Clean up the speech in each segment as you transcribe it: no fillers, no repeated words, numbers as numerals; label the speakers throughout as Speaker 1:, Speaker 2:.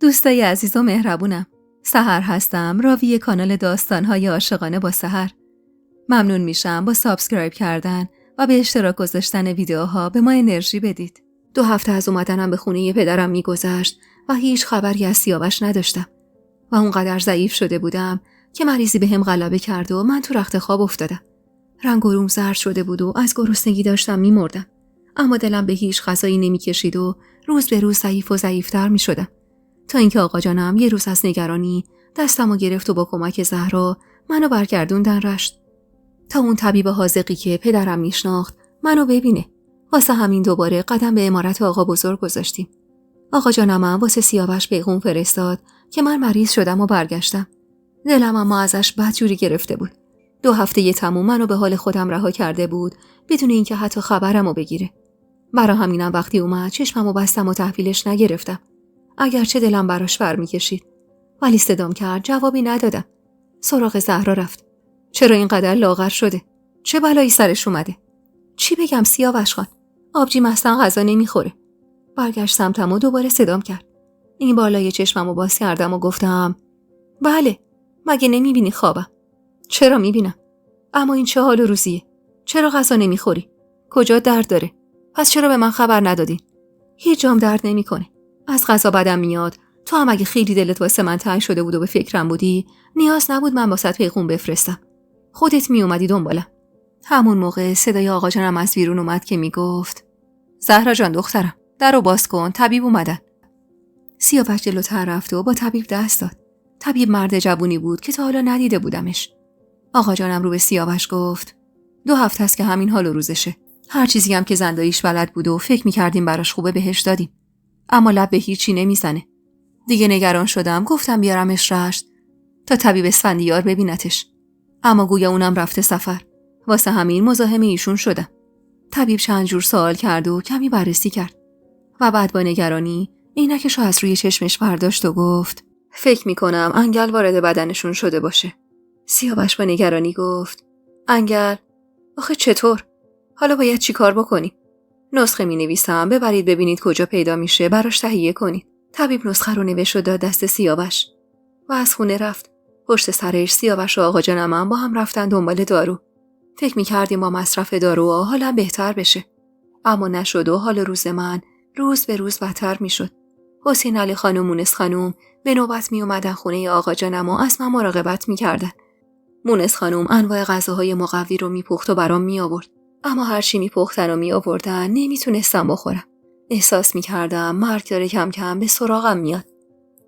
Speaker 1: دوستای عزیز و مهربونم، سحر هستم، راوی کانال داستان‌های عاشقانه با سحر. ممنون میشم با سابسکرایب کردن و به اشتراک گذاشتن ویدیوها به ما انرژی بدید. 2 هفته از اومدنم به خونه پدرم میگذشت و هیچ خبری از سیاوش نداشتم و اونقدر ضعیف شده بودم که مریضی بهم غلبه کرد و من تو رخت خواب افتادم. رنگ و روم زرد شده بود و از گرسنگی داشتم میمردم، اما دلم به هیچ غذایی نمیکشید و روز به روز ضعیف و ضعیف‌تر میشدم، تا اینکه آقا جانم یه روز از نگرانی دستمو گرفت و با کمک زهرا منو برگردوندن رشت تا اون طبیب حاذقی که پدرم میشناخت منو ببینه. واسه همین دوباره قدم به عمارت آقا بزرگ گذاشتیم. آقا جانم هم واسه سیاوش پیغام فرستاد که من مریض شدم و برگشتم. دلم اما ازش بدجوری گرفته بود. 2 هفته تموم منو به حال خودم رها کرده بود بدون اینکه حتی خبرمو بگیره. برای همینم وقتی اومد چشممو بستم و تحویلش نگرفتم، اگرچه دلم براش بر میکشید. ولی صدام کرد، جوابی ندادم. سراغ زهرا رفت. چرا اینقدر لاغر شده؟ چه بلایی سرش اومده؟ چی بگم سیاوش خان؟ آبجیم اصلا غذا نمیخوره. برگشت سمتم و دوباره صدام کرد. این بالای چشممو باز کردم و گفتم بله، مگه نمیبینی خوابم؟ چرا میبینم؟ اما این چه حال و روزیه؟ چرا غذا نمیخوری؟ کجا درد داره؟ پس چرا به من خبر ندادین؟ هیچ جام درد نمیکنه. از غذا بدم میاد. تو هم اگه خیلی دلت واسه من تنگ شده بود و به فکرم بودی، نیاز نبود من واسط پیغام بفرستم. خودت می اومدی دنبالم. همون موقع صدای آقا جانم از بیرون اومد که میگفت زهرا جان دخترم، درو باز کن، طبیب اومدن. سیاوش جلوتر رفت و با طبیب دست داد. طبیب مرد جوونی بود که تا حالا ندیده بودمش. آقا جانم رو به سیاوش گفت 2 هفته است که همین حال و روزشه. هر چیزی هم که زنداییش بلد بود و فکر می‌کردیم براش خوبه بهش دادیم، اما لب به هیچی نمیزنه. دیگه نگران شدم، گفتم بیارمش رشت تا طبیب اسفندیار ببینتش، اما گویا اونم رفته سفر. واسه همین مزاحم ایشون شدم. طبیب چند جور سوال کرد و کمی بررسی کرد و بعد با نگرانی عینکشو از روی چشمش برداشت و گفت فکر میکنم انگل وارد بدنشون شده باشه. سیاوش با نگرانی گفت انگل؟ آخه چطور؟ حالا باید چی کار بکنیم؟ نسخه مینویسم، ببرید ببینید کجا پیدا میشه، براش تهیه کنید. طبیب نسخه رو نوشت و داد دست سیاوش و از خونه رفت. پشت سرش سیاوش و آقا جانم هم با هم رفتن دنبال دارو. فکر می‌کردیم با مصرف دارو حالا بهتر بشه، اما نشد و حال روز من روز به روز بدتر میشد. حسین علی خانم و مونس خانم به نوبت می اومدن خونه آقا جانم و از من مراقبت می‌کردن. مونس خانم انواع غذاهای مقوی رو میپخت و برام می آورد، اما هر چی میپختن و می آوردن نمیتونستم بخورم. احساس می‌کردم مرگ داره کم کم به سراغم میاد.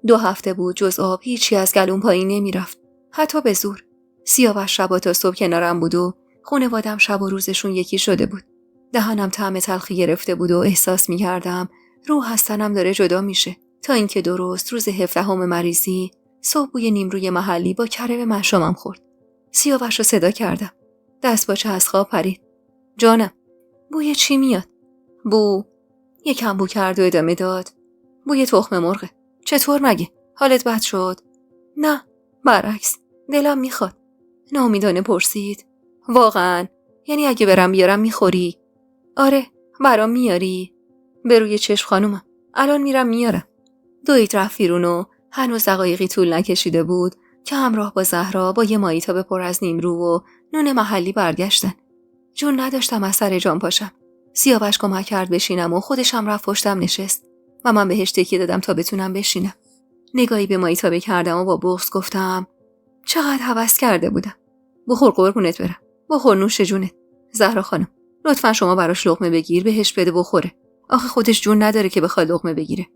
Speaker 1: 2 هفته بود جز آب هیچی از گلوم پایین نمیرفت، حتی به زور. سیاوش شب تا صبح کنارم بود و خانواده‌ام شب و روزشون یکی شده بود. دهنم طعم تلخی گرفته بود و احساس می‌کردم روح از تنم داره جدا میشه، تا اینکه درست روز 17 مریضی صبح بوی نیمروی محلی با کره به مشامم خورد. سیاوش رو صدا کردم. دست باچه از خواب پرید. جانم، بوی چی میاد؟ بو. یکم بو کرد و ادامه داد. بوی تخم مرغه. چطور مگه؟ حالت بد شد؟ نه، برعکس، دلم میخواد. ناامیدانه پرسید. واقعا؟ یعنی اگه برم بیارم میخوری؟ آره، برام میاری؟ به روی چشم خانومم، الان میرم میارم. دوید رفت بیرون و هنوز دقایقی طول نکشیده بود که همراه با زهرا با یه ماییتاب پر از نیمرو و نون محلی برگشتن. جون نداشتم از سر جان پاشم. سیاوش کمک کرد بشینم و خودشم رفت پشتم نشست و من بهش تکیه دادم تا بتونم بشینم. نگاهی به ماییتابه کردم و با بغض گفتم چقدر هوس کرده بودم. بخور قربونت برم. بخور نوش جونت. زهرا خانم، لطفاً شما براش لقمه بگیر بهش بده بخوره. آخه خودش جون نداره که بخواد لقمه بگیره.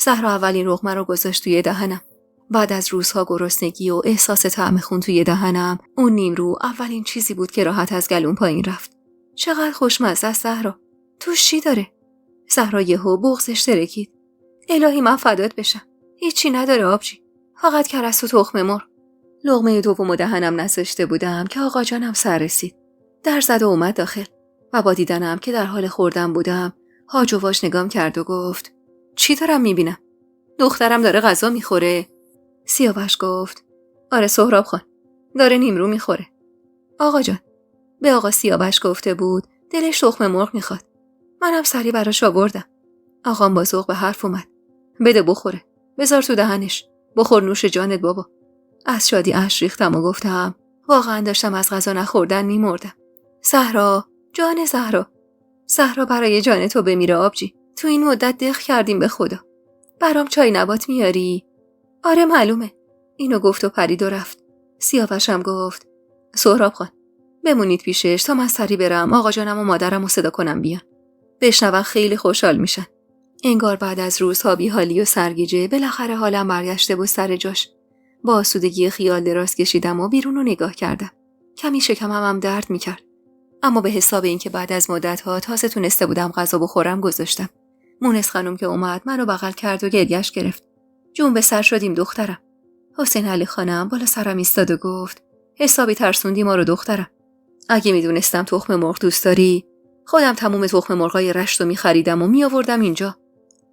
Speaker 1: زهرا اولین لقمه رو گذاشت توی دهنم. بعد از روزها گرسنگی و احساس طعم خون توی دهنم، اون نیمرو اولین چیزی بود که راحت از گلوم پایین رفت. چقدر خوشمزه است زهرا. توش چی داره؟ زهرا یهو بغضش ترکید. الهی من فدات بشم. هیچی نداره آبجی. فقط کرست و تخم مرغ. لقمه دوم دهنم نذاشته بودم که آقا جانم سر رسید. در زد و اومد داخل و با دیدنم که در حال خوردن بودم هاج و واج نگام کرد و گفت چی دارم میبینم؟ دخترم داره غذا میخوره؟ سیاوش گفت آره سهراب خان، داره نیمرو میخوره. آقا جان، به آقا سیاوش گفته بود دلش تخم مرغ میخواد. منم سری براش آوردم. آقام با ذوق به حرف اومد. بده بخوره. بذار تو دهنش. بخور نوش جانت بابا. از شادی اشک ریختم و گفتم واقعا داشتم از غذا نخوردن میمردم. زهرا، جان زهرا برای جان تو بمیره آبجی. تو این مدت دق کردیم به خدا. برام چای نبات میاری؟ آره معلومه. اینو گفت و پرید و رفت. سیاوشم گفت سهراب خان بمونید پیشش تا من سری برم آقا جانم و مادرم رو صدا کنم بیان. بشنون خیلی خوشحال میشن. انگار بعد از روزها بی‌حالی و سرگیجه بالاخره حالم برگشته بود سر جاش. با آسودگی خیال دراز کشیدم و بیرون رو نگاه کردم. کمی شکمم هم درد میکرد. اما به حساب این که بعد از مدت‌ها تازه تونسته بودم غذا بخورم گذاشتم. مونس خانم که اومد منو بغل کرد و گریه‌اش گرفت. جون به سر شدیم دخترم. حسین علی خانم بالا سرم ایستاد و گفت حسابی ترسوندی ما رو دخترم. اگه میدونستم تخم مرغ دوست داری خودم تموم تخم مرغای رشت رو می‌خریدم و می‌آوردم اینجا.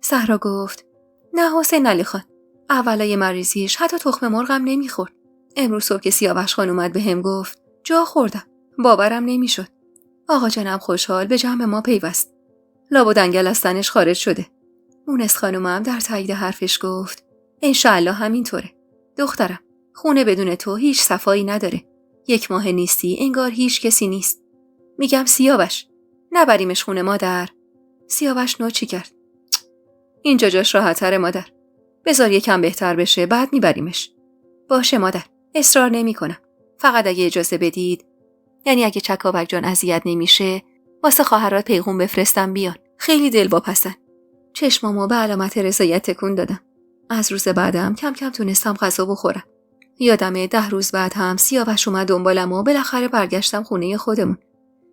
Speaker 1: زهرا گفت نه حسین علی خان. اولای مریضیش حتی تخم مرغم نمیخورد. امروز صبح که سیاوش خان اومد بهم گفت جا خوردم. باورم نمیشد. آقا جانم خوشحال به جمع ما پیوست. لابد انگل از تنش خارج شده. مونس خانومم در تایید حرفش گفت انشالله همینطوره. دخترم خونه بدون تو هیچ صفایی نداره. 1 ماه نیستی انگار هیچ کسی نیست. میگم سیاوش نبریمش خونه مادر. سیاوش نوچی کرد. اینجا جاش راحت‌تره مادر. بذار یکم بهتر بشه بعد میبریمش. باشه مادر. اصرار نمی‌کنم. فقط اگه اجازه بدید. یعنی اگه چکاوک جان اذیت نمیشه واسه خواهرات پیغام بفرستم بیان. خیلی دلواپسن. چشمامو به علامت رضایت تکون دادم. از روز بعدم کم کم تونستم غذا بخورم. یادمه 10 روز بعد هم سیاوش اومد دنبالم و بالاخره برگشتم خونه خودمون.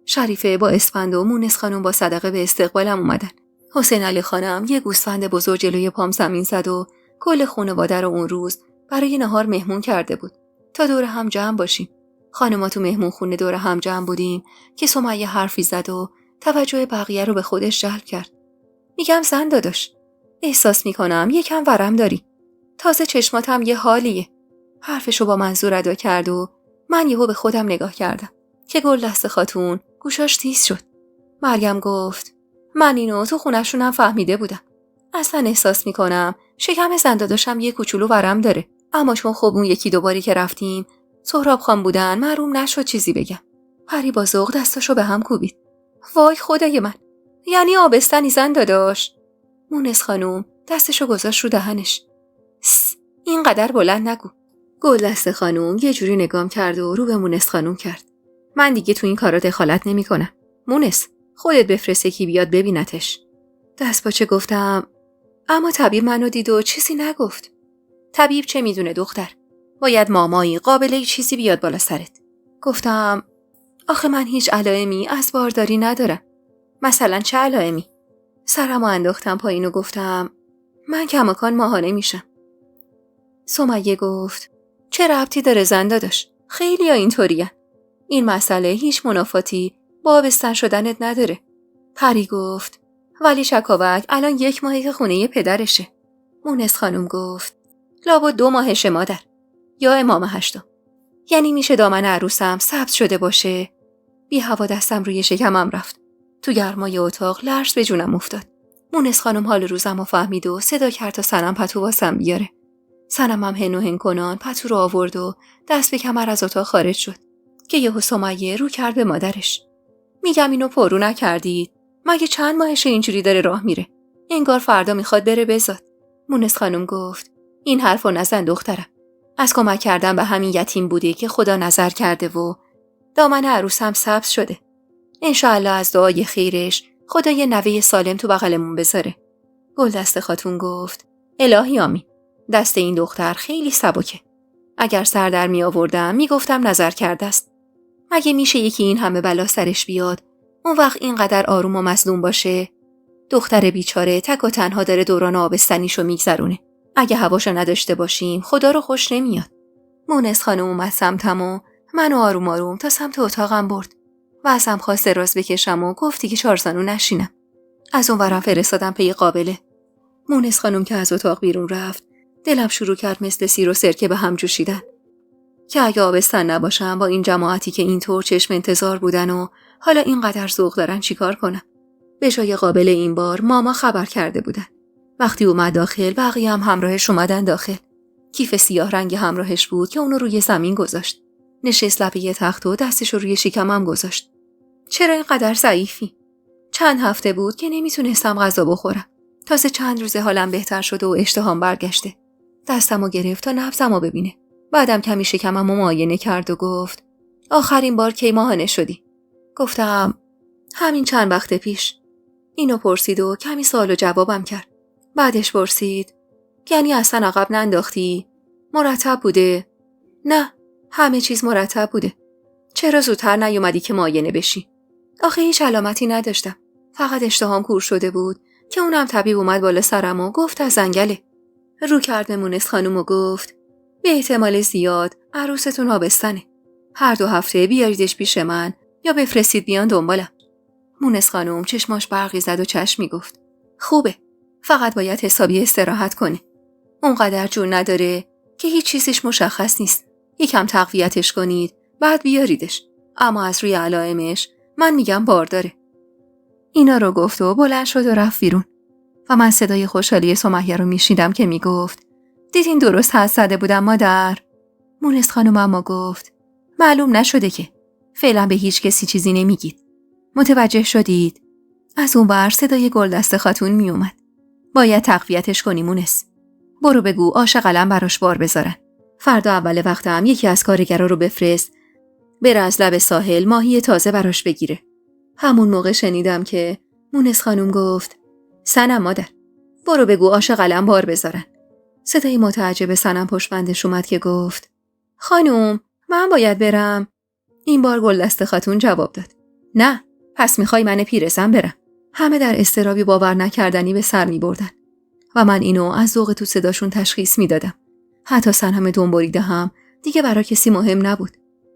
Speaker 1: شریفه با اسفند و مونس خانم با صدقه به استقبالم اومدن. حسین علی خانم یه گوسفند بزرگ جلوی پام زمین زد و کل خانواده رو اون روز برای نهار مهمون کرده بود تا دور هم جمع باشیم. خانم‌ها تو مهمون خونه دور هم جمع بودیم که سمیه حرفی زد و توجه بقیه رو به خودش جلب کرد. میگم زن داداش احساس میکنم یکم ورم داری. تازه چشماتم یه حالیه. حرفشو با منظور ادا کرد و من یهو به خودم نگاه کردم که گلدست خاتون گوشاش تیز شد. مریم گفت من اینو تو خونه‌شونم فهمیده بودم. اصلا احساس میکنم شکم زن داداشم یه کوچولو ورم داره. اما چون خب اون 1-2 باری که رفتیم سهراب خان بودن محروم نشد چیزی بگم. پری با ذوق دستاشو به هم کوبید. وای خدای من. یعنی آبستنی زن داداش. مونس خانوم دستشو گذاشت رو دهنش. اینقدر بلند نگو. گلدست خانوم یه جوری نگام کرد و رو به مونس خانوم کرد. من دیگه تو این کارا دخالت نمی‌کنم. مونس خودت بفرست کی بیاد ببینتش. دست باچه گفتم اما طبیب منو دید و چیزی نگفت. طبیب چه میدونه دختر؟ باید مامایی قابلی چیزی بیاد بالا سرت. گفتم آخه من هیچ علائمی از بارداری ندارم. مثلا چه علائمی؟ سرمو انداختم پایین و گفتم من کماکان ماهانه میشم. سمیه گفت چه ربطی داره زن داداش؟ خیلی ها اینطورین. این مسئله هیچ منافاتی با آبستن شدنت نداره. پری گفت ولی چکاوک الان 1 ماهی که خونه پدرشه. مونس خانم گفت لابد 2 ماهشه مادر. یا امام 8. یعنی میشه دامن عروسم سبز شده باشه. بی هوا دستم روی شکمم رفت. تو گرمای اتاق لرز به جونم افتاد. مونس خانم حال روزمو فهمید و صدا کرد تا سنم پتو واسم بیاره. سنم هم هن و هن کنان پتو رو آورد و دست به کمر از اتاق خارج شد که یهو سمیه رو کرد به مادرش. میگم اینو پرو نکردید؟ مگه چند ماهشه اینجوری داره راه میره؟ انگار فردا میخواد بره بزاد. مونس خانم گفت این حرفو نزن دخترم. از کمک کردن به همین یتیم بوده که خدا نظر کرده و دامن عروسم سبز شده. انشاءالله از دعای خیرش خدا یه نوه سالم تو بغلمون بذاره. گلدست خاتون گفت الهی آمین. دست این دختر خیلی سبکه. اگر سر در می آوردم می گفتم نظر کرده است. مگه میشه یکی این همه بلا سرش بیاد اون وقت اینقدر آروم و مظلوم باشه؟ دختر بیچاره تک و تنها داره دوران آبستنیشو میگذرونه. اگه هواشو نداشته باشیم خدا رو خوش نمیاد. مونس خانم اومد سمتم و منو آروم آروم تا سمت اتاقم برد و ازم خواست دراز بکشم و گفتی که چارزانو نشینم. از اون ورم فرستادم پی قابله. مونس خانم که از اتاق بیرون رفت دلم شروع کرد مثل سیر و سرکه به هم جوشیدن که اگه آبستن نباشم با این جماعتی که اینطور چشم انتظار بودن و حالا اینقدر ذوق دارن چیکار کنم. به جای قابل این بار ماما خبر کرده بودن. وقتی اومد داخل بقیه هم همراهش اومدن داخل. کیف سیاه رنگ همراهش بود که اونو روی زمین گذاشت. نشست لبه یه تخت و دستش رو روی شکمم گذاشت. چرا اینقدر ضعیفی؟ چند هفته بود که نمیتونستم غذا بخورم. تازه چند روزه حالم بهتر شده و اشتهام برگشته. دستمو گرفت تا نبضمو ببینه. بعدم کمی شکممو معاینه کرد و گفت آخرین بار کی ماهانه شدی؟ گفتم همین چند وقت پیش. اینو پرسید و کمی سوال و جوابم کرد. بعدش پرسید یعنی اصلا عقب ننداختی؟ مرتب بوده؟ نه، همه چیز مرتب بوده. چرا زودتر نیومدی که معاینه بشی؟ آخه هیچ علامتی نداشتم. فقط اشتهام کور شده بود که اونم طبیب اومد بالا سرم و گفت از زنگله. رو کرد به مونس خانم و گفت به احتمال زیاد عروستون آبستنه. هر 2 هفته بیاریدش پیش من یا بفرستید بیان دنبالم. مونس خانم چشماش برقی زد و چشمی گفت خوبه، فقط باید حسابی استراحت کنه. اونقدر جون نداره که هیچ چیزش مشخص نیست. یکم تقویتش کنید بعد بیاریدش. اما از روی علائمش من میگم بارداره. اینا رو گفت و بلند شد و رفت بیرون. و من صدای خوشحالی سمیه رو میشنیدم که میگفت دیدین درست حد زده بودم مادر؟ مونس خانم اما گفت معلوم نشده که. فعلا به هیچ کسی چیزی نمیگید. متوجه شدید؟ از اون ور صدای گلدست خاتون میومد. باید تقویتش کنی مونس. برو بگو آش قلم براش بار بذارن. فردا اول وقتم یکی از کارگرا رو بفرست بره از لب ساحل ماهی تازه براش بگیره. همون موقع شنیدم که مونس خانم گفت سنم مادر، برو بگو آش قلم بار بذارن. صدای متعجب سنم پشت بندش اومد که گفت خانم من باید برم. این بار گلدست خاتون جواب داد نه، پس میخوای من پیرزن برم. همه در اضطرابی باور نکردنی به سر میبردن و من اینو از ذوق تو صداشون تشخیص میدادم. حتی سنم دنبالیده هم دیگه برای کسی مهم نبود.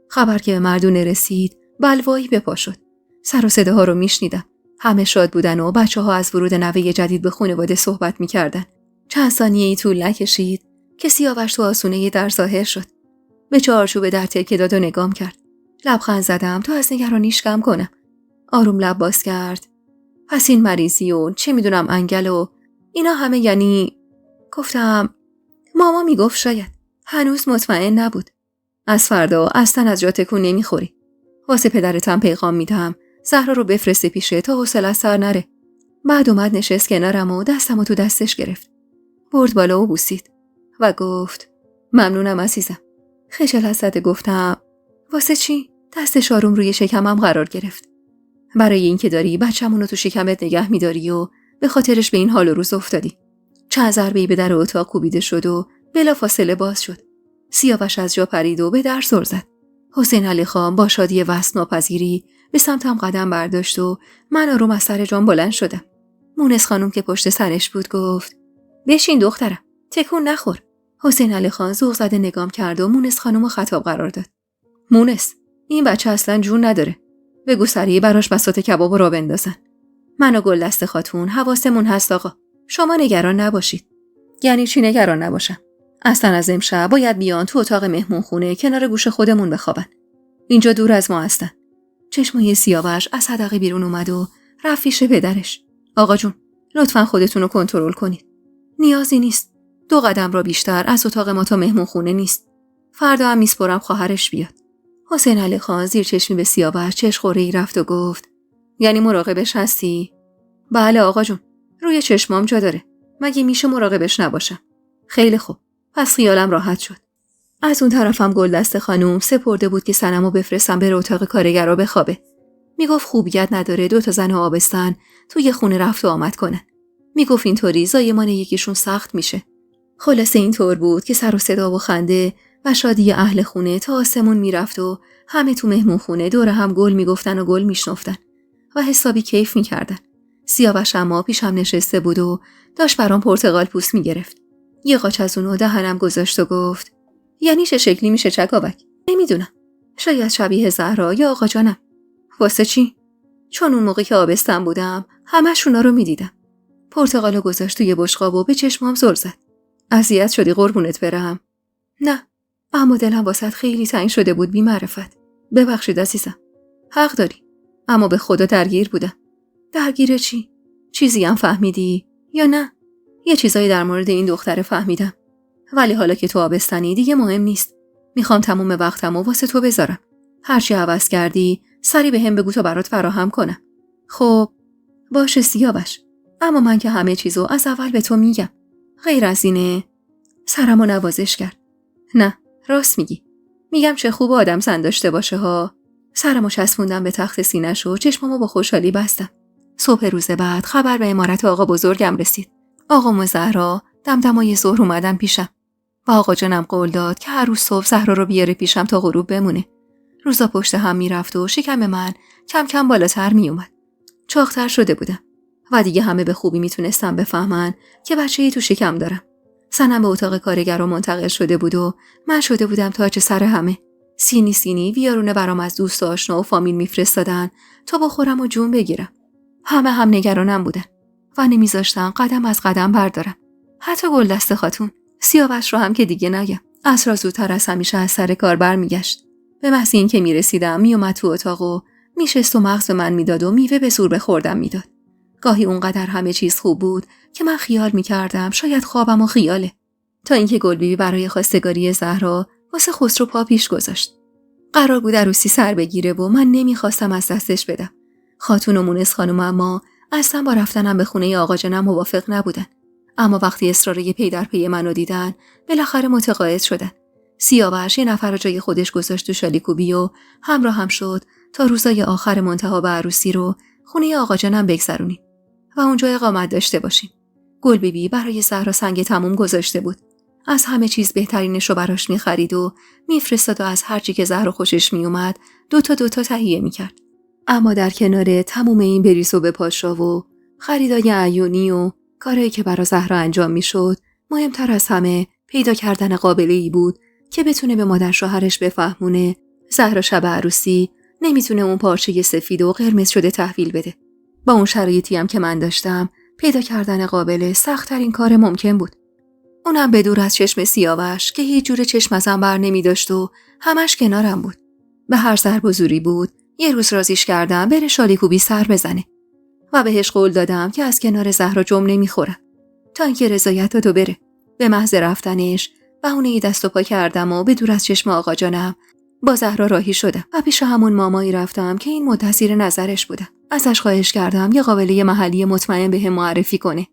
Speaker 1: خبر که به مردونه رسید بلوایی به پا شد. سر و صداها رو میشنیدم. همه شاد بودن و بچه‌ها از ورود نوه جدید به خانواده صحبت میکردن. چند ثانیه‌ای طول نکشید که سیاوش تو آسونه در ظاهر شد. به چارچوب در تکه داد و نگام کرد. لبخند زدم تا از نگرانیش کم کنم. آروم لب باز کرد. پس این مریضی و چه میدونم انگل و اینا همه یعنی؟ گفتم ماما میگفت شاید. هنوز مطمئن نبود. از فردا اصلا از جا تکون نمیخوری. واسه پدرتم پیغام میدم زهرا رو بفرسته پیشه تا حوصله‌اش سر نره. بعد اومد نشست کنارم و دستمو تو دستش گرفت. برد بالا و بوسید و گفت ممنونم عزیزم. خجالت زده گفتم واسه چی؟ دستش آروم روی شکمم قرار گرفت. برای اینکه داری بچه‌مون رو تو شکمت نگه می‌داری و به خاطرش به این حال و روز افتادی. چند ضربه‌ای به در اتاق کوبیده شد و بلافاصله باز شد. سیاوش از جا پرید و به در سر زد. حسین علی خان با شادی وصف ناپذیری به سمتم قدم برداشت و من آروم از سر جام بلند شدم. مونس خانم که پشت سرش بود گفت بشین دخترم، تکون نخور. حسین علی خان ذوق زده نگام کرد و مونس خانم رو خطاب قرار داد. مونس، این بچه اصلا جون نداره. بگو سریع براش بساط کباب را بندازن. من و گلدست خاتون حواسمون هست آقا. شما نگران نباشید. یعنی چی نگران نباشم؟ اصلا از امشب باید بیان تو اتاق مهمون خونه کنار گوش خودمون بخوابن. اینجا دور از ما هستن. چشمای سیاوش از حدقه بیرون اومد و رفت پیش پدرش. آقا جون، لطفاً خودتون رو کنترل کنید. نیازی نیست. 2 قدم را بیشتر از اتاق ما تا مهمون خونه نیست. فردا هم میسپرم خواهرش بیاد. حسین علی خان زیر چشمی به سیاوش چشخوره‌ای رفت و گفت یعنی مراقبش هستی؟ بله آقا جون، روی چشمام جا داره. مگه میشه مراقبش نباشم؟ خیلی خوب، پس خیالم راحت شد. از اون طرفم گلدست خانوم سپرده بود که سنمو بفرستم بره اتاق کارگرا بخوابه. میگفت خوبیت نداره 2 تا زن آبستن توی خونه رفت و آمد کنن. میگفت اینطوری زایمان یکیشون سخت میشه. خلاصه اینطور بود که سر و صدا و خنده و شادی اهل خونه تا آسمون میرفت و همه تو مهمون خونه دور هم گل میگفتن و گل میشنفتن و حسابی کیف میکردن. سیاوش اما پیشم نشسته بود و داشت برام پرتقال پوست میگرفت. یه قاچ از اونو دهنم گذاشت و گفت یعنی چه شکلی میشه چکاوک؟ نمیدونم. شاید شبیه زهرا یا آقا جانم. واسه چی؟ چون اون موقع که آبستن بودم همشونا رو میدیدم. پرتقالو گذاشت توی بشقاب و به چشمام زل زد. اذیت شدی قربونت برم؟ نه، اما دلم واسط خیلی تنگ شده بود بی معرفت. ببخشید عزیزم. حق داری. اما به خدا درگیر بودم. درگیر چی؟ چیزی هم فهمیدی یا نه؟ یه چیزایی در مورد این دختره فهمیدم. ولی حالا که تو آبستنی دیگه مهم نیست. میخوام تموم وقتمو واسه تو بذارم. هرچی عوض کردی سری به هم بگو تا برات فراهم کنم. خب باشه سیاوش. اما من که همه چیزو از اول به تو میگم. غیر از اینه. سرمو نوازش کرد. نه راست میگی. میگم چه خوب آدم زن داشته باشه ها. سرمو چسبوندم به تخت سینه‌ش و چشمامو با خوشحالی بستم. صبح روز بعد خبر به عمارت آقا بزرگم رسید. آقا و زهرا دمدمای ظهر اومدن پیشم. و آقا جانم قول داد که هر روز صبح زهرا رو بیاره پیشم تا غروب بمونه. روزا پشت هم میرفت و شکم من کم کم بالاتر میومد. چاق‌تر شده بودم و دیگه همه به خوبی میتونستم بفهمن که بچه‌ای تو شکم دارم. سنم به اتاق کارگرا منتقل شده بود و من شده بودم تاج سر همه. سینی سینی ویارونه برام از دوست و آشنا و فامیل میفرستادن تا بخورم و جون بگیرم. همه هم نگرانم بودن و نمیذاشتن قدم از قدم بردارم. حتی گلدست خاتون، سیاوش رو هم که دیگه نگم. عصر زودتر از همیشه از سر کار برمیگشت. به محض این که میرسیدم میومد تو اتاق و میشست و مغز به من میداد و میوه به زور بخوردم میداد. گاهی اونقدر همه چیز خوب بود که من خیال میکردم شاید خوابم و خیاله. تا اینکه گلبیبی برای خواستگاری زهرا واسه خسرو پا پیش گذاشت. قرار بود عروسی سر بگیره و من نمیخواستم از دستش بدم. خاتون و مونس خانم اما اصلا با رفتنم به خونه آقا جانم موافق نبودن. اما وقتی اصرار پی در پی منو دیدن بالاخره متقاعد شدن. سیاوش یه نفر جای خودش گذاشت تو شالیکوبی و همراه هم شد تا روزای آخر منتها به عروسی رو خونه آقا جانم بگذرونیم و اونجا اقامت داشته باشیم. گلبیبی برای زهرا سنگ تموم گذاشته بود. از همه چیز بهترینش رو براش می‌خرید و میفرستاد و از هر چی که زهرا خوشش میومد دوتا تهیه می‌کرد. اما در کنار تموم این بریز و بپاشا و خریدای عیونی و کارهایی که برای زهرا انجام میشد، مهمتر از همه پیدا کردن قابله‌ای بود که بتونه به مادر شوهرش بفهمونه زهرا شب عروسی نمیتونه اون پارچه سفید و قرمز شده تحویل بده. با اون شرایطی هم که من داشتم، پیدا کردن قابله سخت‌ترین کار ممکن بود. اونم به دور از چشم سیاوش که هیچ جور چشم ازم بر نمی داشت و همش کنارم بود. به هر ضرب و زوری بود یه روز رازیش کردم بره شالیکوبی سر بزنه و بهش قول دادم که از کنار زهرا جم نمیخورم تا اینکه رضایت داد و بره. به محض رفتنش بهونه دست و پا کردم و به دور از چشم آقا جانم با زهرا راهی شدم و پیش همون مامایی رفتم که این مدت زیر نظرش بودم. ازش خواهش کردم یه قابله محلی مطمئن بهم معرفی کنه.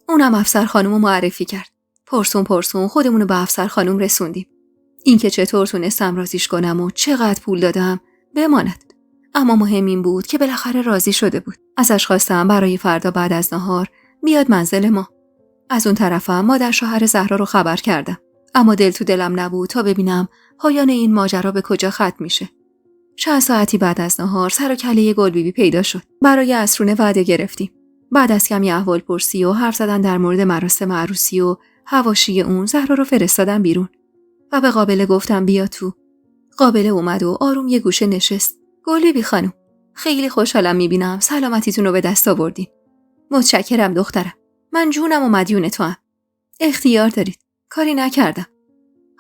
Speaker 1: اونم افسر خانومو معرفی کرد. پرسون خودمونو به افسر خانوم رسوندیم. این که چطور تونستم راضیش کنم و چقدر پول دادم بماند. اما مهم این بود که بالاخره راضی شده بود. ازش خواستم برای فردا بعد از نهار بیاد منزل ما. از اون طرفم مادر شوهر زهرا رو خبر کردم. اما دل تو دلم نبود تا ببینم پایان این ماجرا به کجا ختم میشه. چند ساعتی بعد از نهار سر و کله گلبیبی پیدا شد. برای عصرونه وعده گرفتیم. بعد از کمی احوال پرسی و حرف زدن در مورد مراسم عروسی و حواشی اون، زهرا رو فرستادم بیرون و به قابله گفتم بیا تو. قابله اومد و آروم یه گوشه نشست. گلبیبی خانم، خیلی خوشحالم میبینم سلامتیتون رو به دست آوردین. متشکرم دخترم. من جونم و مدیون تو هم. اختیار دارید. کاری نکردم.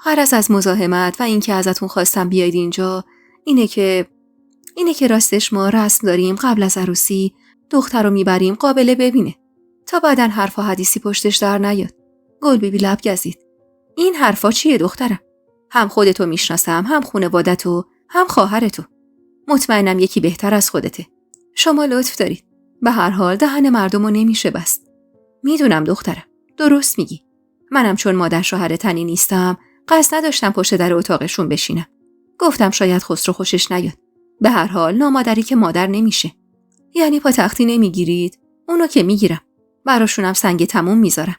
Speaker 1: غرض از مزاحمت و اینکه ازتون خواستم بیاید اینجا اینه که راستش ما رسم داریم قبل از عروسی دختر رو میبریم قابله ببینه تا بعداً حرف و حدیثی پشتش در نیاد. گلبیبی لب گزید. این حرفا چیه دخترم؟ هم خودتو میشناسم، هم خانواده‌تو، هم خواهرتو. مطمئنم یکی بهتر از خودته. شما لطف دارید. به هر حال دهن مردمو نمیشه بست. میدونم دخترم. درست میگی. منم چون مادر شوهر تنی نیستم، قصد نداشتم پشت در اتاقشون بشینم. گفتم شاید خسرو خوشش نیاد. به هر حال نامادری که مادر نمیشه. یعنی پا تختی نمیگیرید؟ اونو که میگیرم. براشونم سنگ تموم میذارم.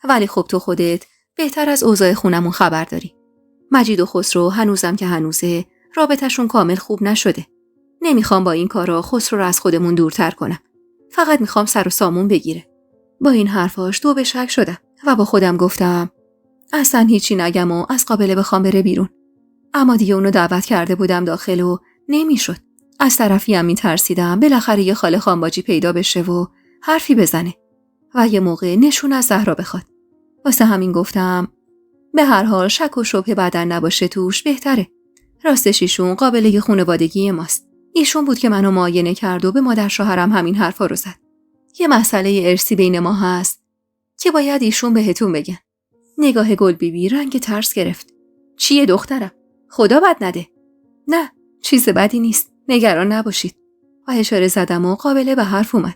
Speaker 1: ولی خب تو خودت بهتر از اوضاع خونمون خبر داری. مجید و خسرو هنوزم که هنوزه رابطشون کامل خوب نشده. نمیخوام با این کارا خسرو رو از خودمون دورتر کنم. فقط میخوام سر و سامون بگیره. با این حرفاش دو به شک شدم و با خودم گفتم اصلا هیچی نگم و از قابله بخوام بره بیرون. اما دیگه اونو دعوت کرده بودم داخل و نمیشد. از طرفی هم میترسیدم بالاخره یه خاله خانباجی پیدا بشه و حرفی بزنه و یه موقع نشون از زهرا بخواد. واسه همین گفتم به هر حال شک و شبهه بعدن نباشه توش بهتره. راستش ایشون قابله خانوادگی ماست. ایشون بود که منو معاینه کرد و به مادر شوهرم همین حرفا رو زد. یه مسئله ارثی بین ما هست. که باید ایشون بهتون بگن. نگاه گل بیبی رنگ ترس گرفت. چیه دخترم؟ خدا بد نده. نه، چیز بدی نیست. نگران نباشید. و اشاره زدم و قابله به حرف اومد.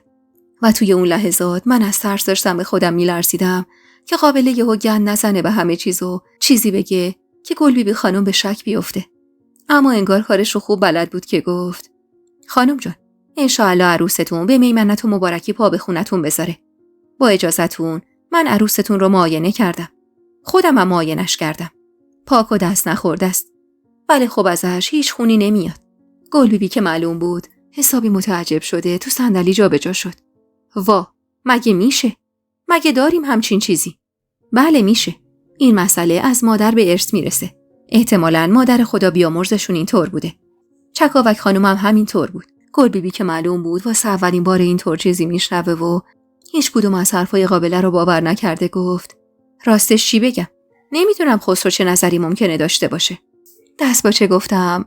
Speaker 1: و توی اون لحظات من از ترس داشتم به خودم میلرزیدم که قابله یهو گند نزنه به همه چیز و چیزی بگه که گل بیبی خانم به شک بیفته. اما انگار کارش رو خوب بلد بود که گفت: خانم جان، انشاءالله عروستون به میمنت و مبارکی پا به خونتون بذاره. با اجازتون من عروستون رو معاینه کردم. خودم هم معاینش کردم. پاک و دست نخورده است. ولی خب ازش هیچ خونی نمیاد. گل بیبی که معلوم بود حسابی متعجب شده تو صندلی جابجا شد. وا، مگه میشه؟ مگه داریم همچین چیزی؟ بله میشه. این مسئله از مادر به ارث میرسه. احتمالاً مادر خدا بیامرزشون اینطور بوده. چکاوک خانم هم همینطور بود. گل بیبی که معلوم بود واسه اولین بار اینطور چیزی میشنوه و هیچ کدوم از حرفای قابله رو باور نکرده گفت: راستش چی بگم؟ نمیدونم خسرو چه نظری ممکنه داشته باشه. دست باچه گفتم: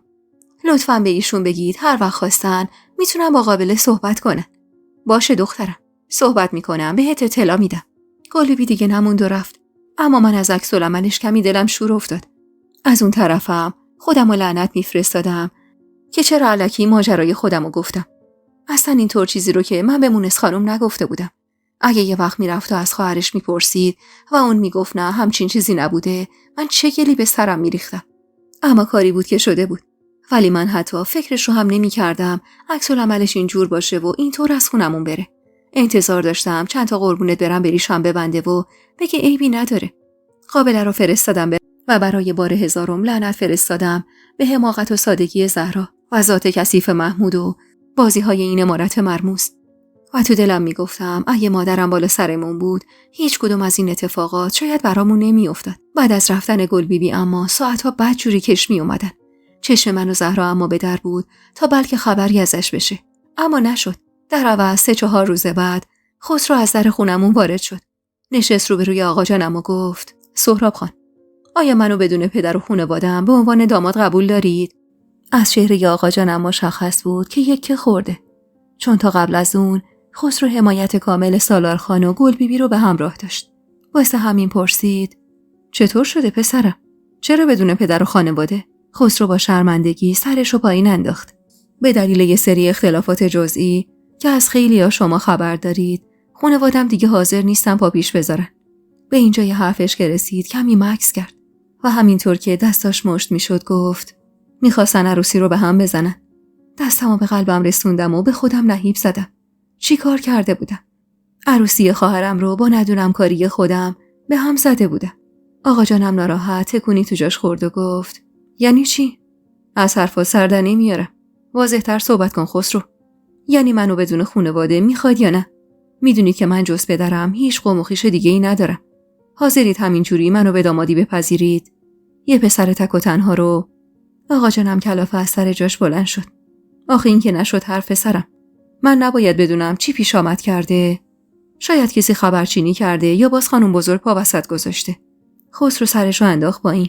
Speaker 1: لطفاً به ایشون بگید هر وقت خواستن میتونم با قابله صحبت کنن. باشه دخترم، صحبت میکنم، بهت اطلاع میدم. گل بیبی دیگه نموند و رفت. اما من از عکس العملش کمی دلم شور افتاد. از اون طرفم خودم رو لعنت میفرستادم که چرا الکی ماجرای خودم رو گفتم. اصلا اینطور چیزی رو که من به مونس خانم نگفته بودم. اگه یه وقت میرفت و از خواهرش میپرسید و اون میگفت نه همچین چیزی نبوده، من چه گلی به سرم میریختم. اما کاری بود که شده بود. ولی من حتی فکرش رو هم نمی‌کردم عکس العملش اینجور باشه و اینطور از خونمون بره. انتظار داشتم چند تا قربونت برم بریشم ببنده و بگه عیبی نداره. قابله رو فرستادم و برای بار هزارم لعنت فرستادم به حماقت و سادگی زهرا و ذات کثیف محمود و بازی‌های این امارت مرموز. و تو دلم میگفتم اگه مادرم بالا سرمون بود هیچ کدوم از این اتفاقات شاید برامون نمیافتاد. بعد از رفتن گل بیبی اما ساعتها بدجوری کش می اومدن. چشم من و زهرا اما به در بود تا بلکه خبری ازش بشه. اما نشد. در عوض 3-4 روز بعد خسرو از در خونمون وارد شد. نشست روبروی آقا جانم و گفت: سهراب خان، آیا منو بدون پدر و خانواده‌ام به عنوان داماد قبول دارید؟ از چهره آقا جانم مشخص بود که یکه خورده. چون تا قبل از اون خسرو حمایت کامل سالار خان و گل بیبی رو به همراه داشت. واسه همین پرسید: چطور شده پسرم؟ چرا بدون پدر و خانواده؟ خسرو با شرمندگی سرش رو پایین انداخت. به دلیل یه سری اختلافات جزئی که از خیلی‌ها شما خبر دارید، خانواده‌ام دیگه حاضر نیستن پا پیش بذارن. به اینجا یه حرفش که رسید کمی مکث کرد و همینطور که دستاش مشت میشد گفت: میخواستن عروسی رو به هم بزنن. دستمو به قلبم رسوندم و به خودم نهیب زدم. چی کار کرده بودم؟ عروسی خواهرم رو با ندونم کاری خودم به هم زده بودم. آقا جانم ناراحت تکونی تو جاش خورد و گفت: یعنی چی؟ از حرفا سر نمیارم. واضح‌تر صحبت کن خسرو. یعنی منو بدون خانواده میخواد یا نه؟ میدونی که من جز پدرم هیچ قوم و خویش دیگه‌ای ندارم. حاضرید همینجوری منو به دامادی بپذیرید؟ یه پسر تک و تنها رو. آقا جانم کلافه از سر جاش بلند شد. آخه این که نشد حرف پسرم. من نباید بدونم چی پیش آمد کرده؟ شاید کسی خبرچینی کرده یا باز خانم بزرگ پا وسط گذاشته. خسرو سرش رو انداخت با این: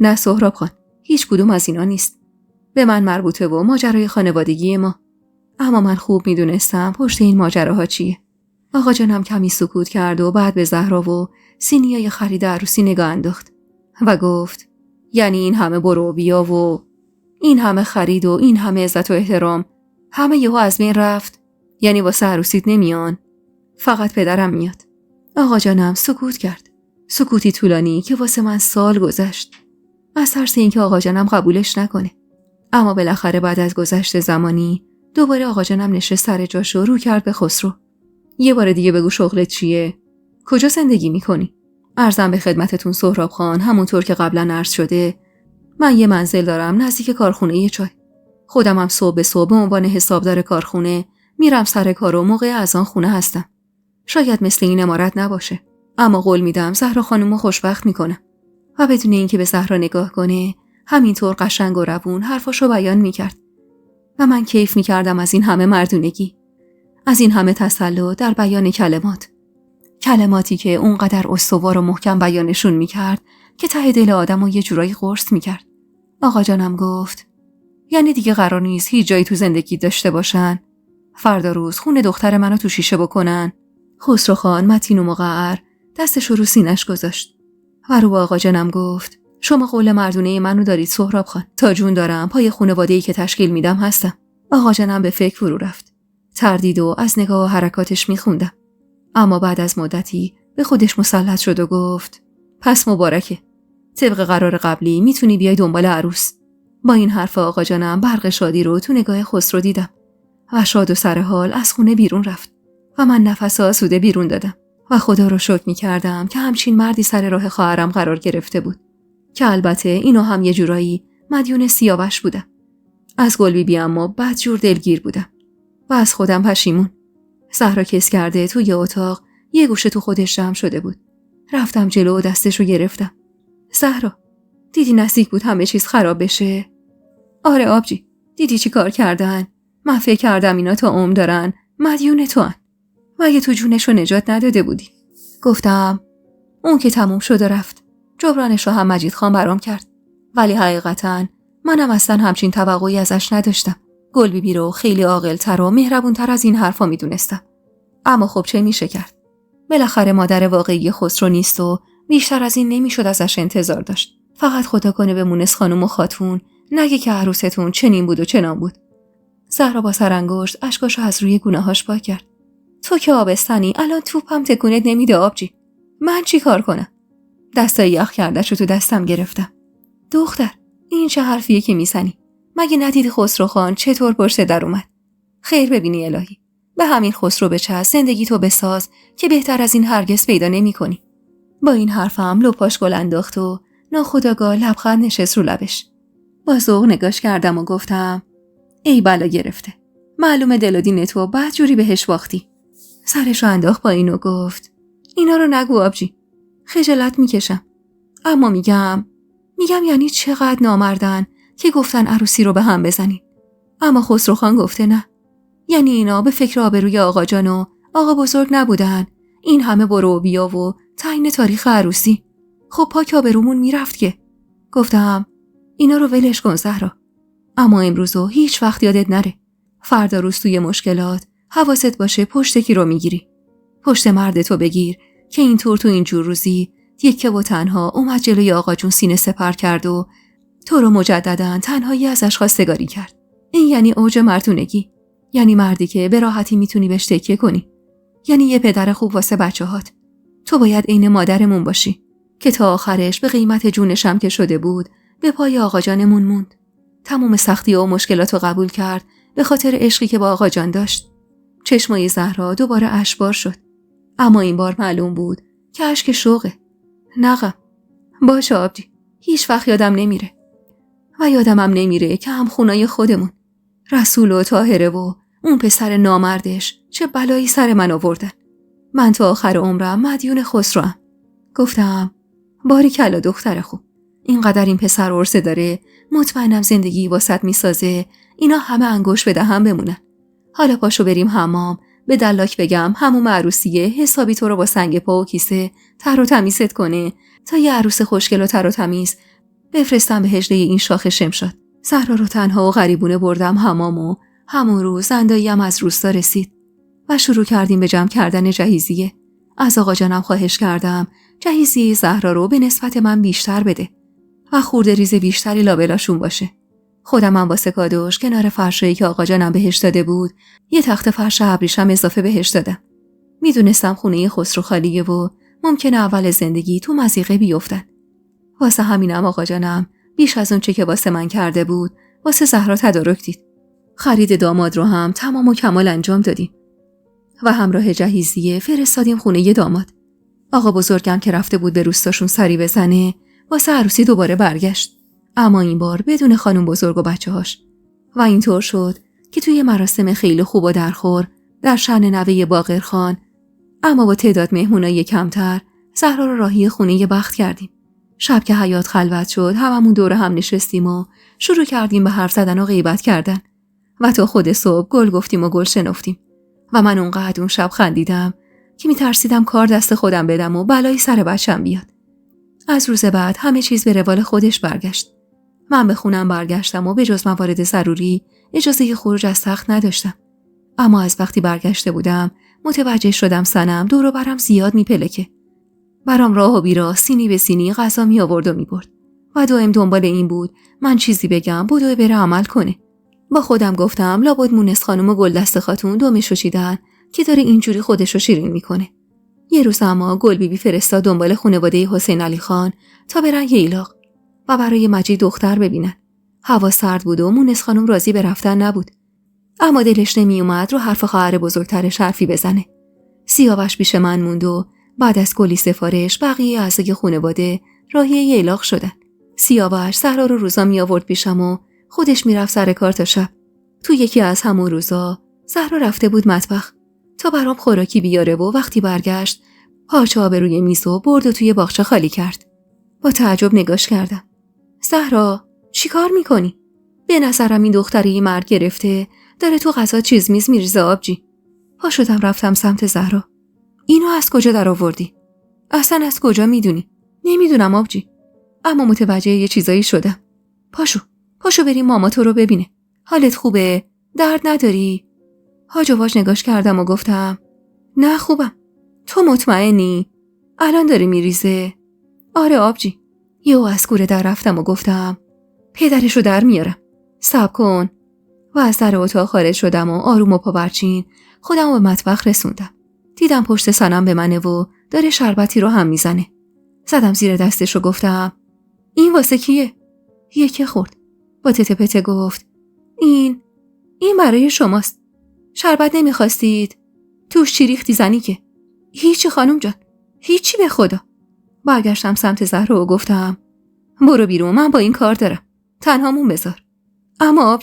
Speaker 1: نه سهراب خان، هیچ کدوم از اینا نیست. به من مربوطه و ماجرای خانوادگی ما. اما من خوب میدونستم پشت این ماجراها چیه. آقا جانم کمی سکوت کرد و بعد به زهرا و سینیای خرید عروسی نگاه انداخت و گفت: یعنی این همه برو و بیا و این همه خرید و این همه عزت و احترام همه یهو از بین رفت؟ یعنی واسه عروسیت نمیان؟ فقط پدرم میاد. آقا جانم سکوت کرد. سکوتی طولانی که واسه من سال گذشت. از ترس اینکه آقا جانم قبولش نکنه. اما بالاخره بعد از گذشت زمانی دوباره آقا جانم نشست سر جاش و رو کرد به خسرو: یه بار دیگه بگو شغلت چیه؟ کجا زندگی میکنی؟ عرضم به خدمتتون سهراب خان، همونطور که قبلا عرض شده من یه منزل دارم نزدیک کارخونه یه چای. خودم هم صبح به صبح به عنوان حسابدار کارخونه میرم سر کار و موقع اذان خونه هستم. شاید مثل این امارت نباشه، اما قول میدم زهرا خانومو خوشبخت میکنم. و بدون اینکه به زهرا نگاه کنه همینطور قشنگ و روون حرفاشو بیان میکرد. و من کیف میکردم از این همه مردونگی، از این همه تسلط در بیان کلماتی که اونقدر استوار و محکم بیانشون میکرد که ته دل آدمو یه جورایی قرص میکرد. آقا جانم گفت: یعنی دیگه قرار نیست هیچ جایی تو زندگی داشته باشن؟ فردا روز خون دختر منو تو شیشه بکنن؟ خسرو خان متین و مقعر دستش رو سینش گذاشت و رو با آقا جانم گفت شما قول مردونه منو دارید سهراب خان. تا جون دارم پای خانواده‌ای که تشکیل میدم هستم. آقا جانم به فکر فرو رفت. تردید و از نگاه و حرکاتش میخوندم. اما بعد از مدتی به خودش مسلط شد و گفت پس مبارکه. طبق قرار قبلی میتونی بیای دنبال عروس. با این حرف آقا جانم برق شادی رو تو نگاه خسرو دیدم و شاد و سرحال از خونه بیرون رفت و من نفس آسوده بیرون دادم و خدا رو شکر میکردم که همچین مردی سر راه خواهرم قرار گرفته بود که البته اینو هم یه جورایی مدیون سیاوش بودم. از گلبیبی اما بدجور دلگیر بودم و از خودم پشیمون. زهرا کس کرده توی اتاق یه گوشه تو خودش جمع شده بود. رفتم جلو و دستش رو گرفتم. زهرا، دیدی نزدیک بود همه چیز خراب بشه؟ آره آبجی، دیدی چی کار کردن؟ من فکر کردم اینا تا عمر دارن مدیون تو هن. مگه تو جونش رو نجات نداده بودی؟ گفتم اون که تموم شد و رفت. جبرانش رو هم مجید خان برام کرد. ولی حقیقتاً منم اصلا همچین توقعی ازش نداشتم. گلبیبی رو خیلی عاقل‌تر و مهربون‌تر از این حرفا میدونستم. اما خب چه میشه کرد؟ بالاخره مادر واقعی خسرو نیست و بیشتر از این نمیشد ازش انتظار داشت. فقط خدا کنه به مونس خانم و خاتون نگه که عروستون چنین بود و چنان بود. زهرا با سرانگشت اشکاشو از روی گونه‌هاش پاک کرد. تو که آبستنی الان توپم تکونت نمیده آبجی. من چی کار کنم؟ دستای یخ کرده‌شو تو دستم گرفتم. دختر، این چه حرفیه که میزنی؟ مگه ندیدی خسرو خان چطور پشت در اومد؟ خیر ببینی الهی. به همین خسرو بچسب، زندگی تو بساز که بهتر از این هرگز پیدا نمی‌کنی. با این حرفم لپاش گل انداخت و ناخودآگاه لبخند نشست رو لبش. با ذوق نگاش کردم و گفتم ای بلا گرفته. معلومه دل و دین تو بدجوری بهش باختی. سرش رو انداخت پایین و گفت اینا رو نگو آبجی. خجالت میکشم. اما میگم یعنی چقدر نامردن که گفتن عروسی رو به هم بزنین. اما خسرو خان گفته نه. یعنی اینا به فکر آبروی آقا جان و آقا بزرگ نبودن. این همه برو و بیا و تعیین تاریخ عروسی. خب پاک آبرومون میرفت که. گفتم اینا رو ولش کن زهرا. اما امروزو هیچ وقت یادت نره. فردا روز توی مشکلات حواست باشه پشت کی رو میگیری. پشت مرد تو بگیر که اینطور تو اینجور روزی یکه و تنها اومد جلوی آقا جون سینه سپر کرد و تو رو مجدداً تنهایی ازش خواستگاری کرد. این یعنی اوج مردونگی. یعنی مردی که به راحتی میتونی بهش تکیه کنی. یعنی یه پدر خوب واسه بچه‌هات. تو باید عین مادرمون باشی که تا آخرش به قیمت جونشم که شده بود به پای آقا جانمون موند. تمام سختی و مشکلات رو قبول کرد به خاطر عشقی که با آقا جان داشت. چشمای زهرا دوباره اشکبار شد. اما این بار معلوم بود که اشک شوقه. نقم. باشه آبجی. هیچ وقت یادم نمیره. و یادمم نمیره که هم خونای خودمون رسول و طاهره و اون پسر نامردش چه بلایی سر من آوردن. من تا آخر عمرم مدیون خسروام. گفتم باریکلا دختر خوب. اینقدر این پسر عرصه داره، مطمئنم زندگی واسط میسازه. اینا همه انگوش به دهن بمونن. حالا پاشو بریم حمام، به دلاک بگم همون عروسیه حسابی تو رو با سنگ پا و کیسه تر و تمیزت کنه تا یه عروس خوشگل و تر و تمیز بفرستم به هجله این شاخ شمشاد. زهرا رو تنها و غریبونه بردم حمام و همون روز انداییم از روستا رسید و شروع کردیم به جمع کردن جهیزیه. از آقا جانم خواهش کردم جهیزیه زهرا رو به نسبت من بیشتر بده و خورده ریز بیشتری لابلاشون باشه. خودم هم واسه کادوش کنار فرشایی که آقا جانم بهش داده بود یه تخت فرش ابریشم اضافه بهش دادم. میدونستم خونه خسرو خالیه و ممکنه اول زندگی تو مضیقه بیفتن. واسه همینم آقا جانم بیش از اون چه که واسه من کرده بود واسه زهرا تدارک دید. خرید داماد رو هم تمام و کمال انجام دادیم و همراه جهیزیه فرستادیم خونه داماد. آقا بزرگم که رفته بود به روستاشون سری بزنه واسه عروسی دوباره برگشت، اما این بار بدون خانم بزرگ و بچه‌هاش. و اینطور شد که توی مراسم خیلی خوب و درخور در شأن نوه باقرخان اما با تعداد مهمونای کمتر زهرا رو راهی خونه بخت کردیم. شب که حیاط خلوت شد هممون دور هم نشستیم و شروع کردیم به حرف زدن و غیبت کردن و تا خود صبح گل گفتیم و گل شنفتیم و من اونقدر اون شب خندیدم که میترسیدم کار دست خودم بدم و بلایی سر بچم بیاد. از روز بعد همه چیز به روال خودش برگشت. من به خونم برگشتم و به جز موارد ضروری اجازه خروج از تخت نداشتم. اما از وقتی برگشته بودم متوجه شدم صنم دور و برم زیاد میپلکه. برام راه و بیراه سینی به سینی غذا می آورد و میبرد و دائم دنبال این بود من چیزی بگم بدوه بره عمل کنه. با خودم گفتم لابد مونس خانم و گلدست خاتون دمشو چیدن که داره اینجوری خودشو شیرین میکنه. یه روز اما گل بیبی فرستاد دنبال خانواده حسین علی خان تا برن ییلاق و برای مجید دختر ببینن. هوا سرد بود و مونس خانم راضی به رفتن نبود. اما دلش نمی اومد رو حرف خواهر بزرگترش حرفی بزنه. سیاوش پیش من موند و بعد از کلی سفارش بقیه اعضای خانواده راهی ییلاق شدن. سیاوش زهرا رو روزا می آورد پیشم و خودش میرفت سر کار تا شب. تو یکی از همون روزا زهرا رفته بود مطبخ تا برام خوراکی بیاره و وقتی برگشت پارچه آب روی میز و برد و توی باغچه خالی کرد. با تعجب نگاش کردم. زهرا چی کار میکنی؟ به نظرم این دختری مرد گرفته داره تو غذا چیز میز میریزه آبجی. پا شدم رفتم سمت زهرا. اینو از کجا در آوردی؟ اصلا از کجا میدونی؟ نمیدونم آبجی. اما متوجه یه چیزایی شدم. پاشو بریم ماما تو رو ببینه. حالت خوبه؟ درد نداری؟ هاج و واج نگاش کردم و گفتم نه خوبم. تو مطمئنی؟ الان داره میریزه؟ آره آبجی. یهو از کوره در رفتم و گفتم پدرشو در میارم. صبر کن. و از در اتاق خارج شدم و آروم و پاورچین خودم به مطبخ رسوندم. دیدم پشت صنم به منه و داره شربتی رو هم میزنه. زدم زیر دستش و گفتم این واسه کیه؟ یکی خورد. با تته پته گفت این برای شماست. شربت نمیخواستید؟ توش چی ریختی زنی که؟ هیچی خانم جان. هیچی به خدا. برگشتم سمت زهرا و گفتم برو بیرون من با این کار دارم. تنهامون بذار. اما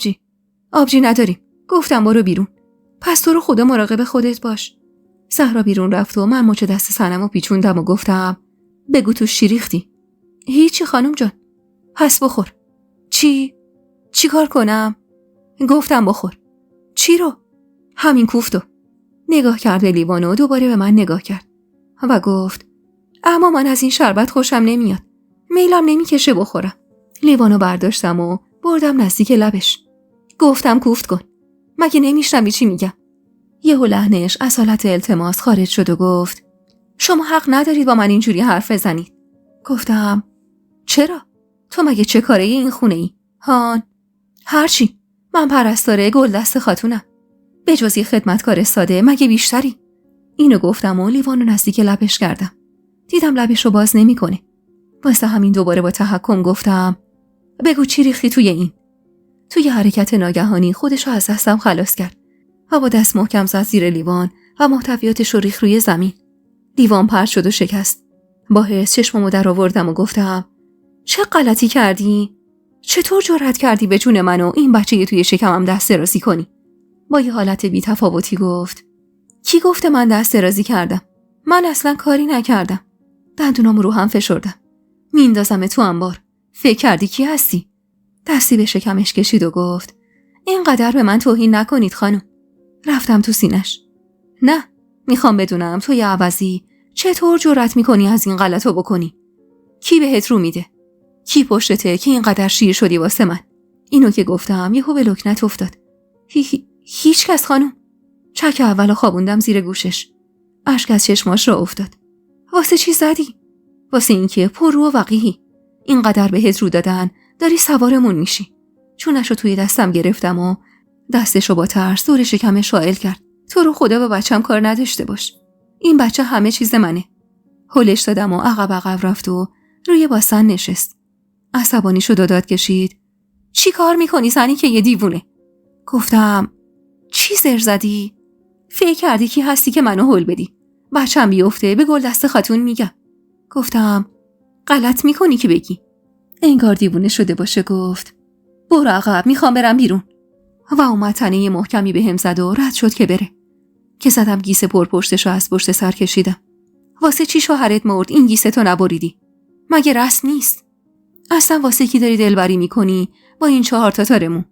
Speaker 1: آبجی نداریم. گفتم برو بیرون. پس تو رو خدا مراقب خودت باش. زهرا بیرون رفت و من مچ دست صنمو پیچوندم و گفتم بگو توش چی ریختی؟ هیچی خانم جان. پس بخور. چی کار کنم؟ گفتم بخور. چی رو؟ همین کوفتو. نگاه کرد به لیوان و دوباره به من نگاه کرد و گفت اما من از این شربت خوشم نمیاد. میلم نمیکشه بخورم. لیوانو برداشتم و بردم نزدیک لبش. گفتم کوفت کن. مگه نمیشنوی چی میگم؟ یهو لحنش از حالت التماس خارج شد و گفت شما حق ندارید با من اینجوری حرف بزنید. گفتم چرا؟ تو مگه چه کاره این خونه ای؟ هان؟ هرچی. من پرستاره گلدست خاتونم. به جز یه خدمتکار ساده مگه بیشتری؟ اینو گفتم و لیوانو نزدیک لبش کردم. دیدم لبش رو باز نمی کنه. واسه همین دوباره با تحکم گفتم بگو چی ریختی توی این؟ توی حرکت ناگهانی خودش رو از دستم خلاص کرد و با دست محکم زد زیر لیوان و محتویاتش رو ریخت روی زمین. لیوان پرت شد و شکست. با حرص چشممو در آوردم و گفتم چه غلطی کردی؟ چطور جرأت کردی به جون من و این بچه توی شکمم دست درازی کنی؟ با یه حالت بی‌تفاوتی گفت کی گفته من دست درازی کردم؟ من اصلا کاری نکردم. دندونامو رو هم فشردم. میندازم تو انبار. فکر کردی کی هستی؟ دستی به شکمش کشید و گفت اینقدر به من توهین نکنید خانم. رفتم تو سینش. نه، میخوام بدونم توی عوضی چطور جرأت میکنی از این غلطو بکنی؟ کی بهت رو میده؟ کی پشتته که اینقدر شیر شدی واسه من؟ اینو که گفتم یهو به لکنت افتاد. هیچ کس خانم. چک اولو خوابوندم زیر گوشش. اشک از چشماش را افتاد. واسه چی زدی؟ واسه اینکه پررو و وقیحی. اینقدر بهت رو دادن داری سوارمون میشی. چونشو توی دستم گرفتم و دستشو با ترس دور شکمش شائل کرد. تو رو خدا به بچم کار نداشته باش. این بچه همه چیز منه. هلش دادم و عقب رفت و روی باسن نشست. عصبانی شد و داد کشید. چی کار میکنی زنی که یه دیوونه؟ گفتم چی زر زدی؟ فکر کردی کی هستی که منو هل بدی؟ بچم بیفته به گلدست خاتون میگم. گفتم غلط میکنی که بگی. انگار دیوونه شده باشه گفت برو عقب میخوام برم بیرون. و اومد تنه محکمی به هم زد و رد شد که بره. که زدم گیسه پرپشتشو از پشت سر کشیدم. واسه چی شوهرت مرد این گیسه تو نبریدی؟ مگه رسم نیست؟ اصلا واسه کی داری دلبری میکنی با این 4 تارمون؟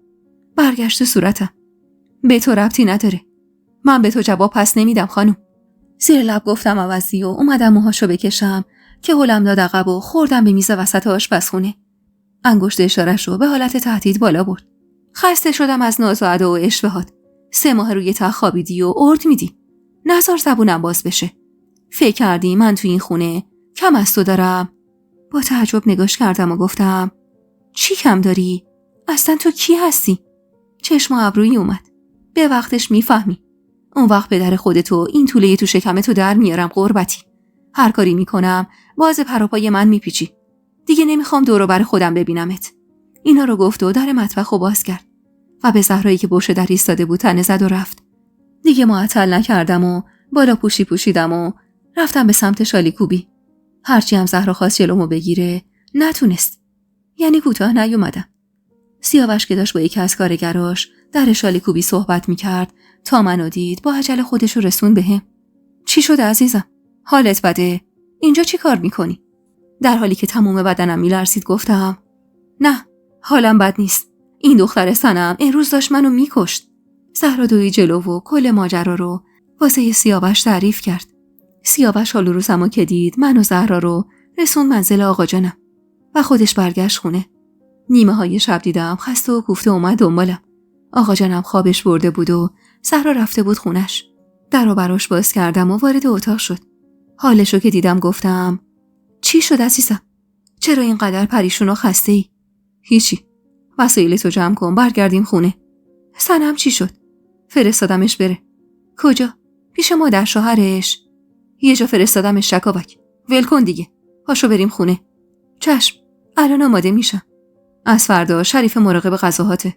Speaker 1: برگشت تو صورتم. به تو ربطی نداره. من به تو جواب پس نمیدم خانم. زیر لب گفتم عوضی و اومدم موهاشو بکشم که هلم داد عقب و خوردم به میز وسط آشپزخونه. انگشت اشاره‌شو به حالت تهدید بالا برد. خسته شدم از ناز و ادا و اشتباهات. 3 ماه روی تخت خوابیدی و ارد میدی. نذار زبونم باز بشه. فکر کردی من تو این خونه کم از تو دارم؟ با تعجب نگاش کردم و گفتم چی کم داری؟ اصلا تو کی هستی؟ چشم ابرویی اومد. به وقتش میفهمی. اون وقت پدر خودتو این طوله تو شکمتو در میارم قربتی. هر کاری میکنم باز پروپای من میپیچی. دیگه نمیخوام دور و بر خودم ببینمت. اینا رو گفت و در مطبخو باز کرد و به زهرایی که پشت در ایستاده بود تنه زد و رفت. دیگه معطل نکردم و بالا پوشیدم و رفتم به سمت شالیکوبی. هرچی هم زهرا خواست جلومو بگیره نتونست. یعنی کوتاه نیومدم. سیاوش که داشت با یکی از کارگراش در شالیکوبی صحبت میکرد تا منو دید با عجله خودشو رسون بهم. چی شده عزیزم؟ حالت بده؟ اینجا چی کار میکنی؟ در حالی که تمام بدنم میلرزید گفتم نه، حالم بد نیست. این دختر سنم امروز داشت منو میکشت. زهرا دوید جلو و کل ماجرا رو واسه سیاوش تعریف کرد. سیاوش حال و روزمو که دید من و زهرا رو رسون منزل آقا جانم و خودش برگشت خونه. نیمه های شب دیدم خسته و کوفته اومد دنبالم. آقا جانم خوابش برده بود و زهرا رفته بود خونش. درو براش باز کردم و وارد اتاق شد. حالشو که دیدم گفتم چی شد عزیزم؟ چرا اینقدر پریشون و خسته ای؟ هیچی. وسایلتو جمع کن برگردیم خونه. سنم چی شد؟ فرستادمش بره. کجا؟ پیش مادر شوهرش. یه جا فرستادمش شکاوک. ول کن دیگه. پاشو بریم خونه. چشم. الان آماده میشم. از فردا شریف مراقب غذاهاته.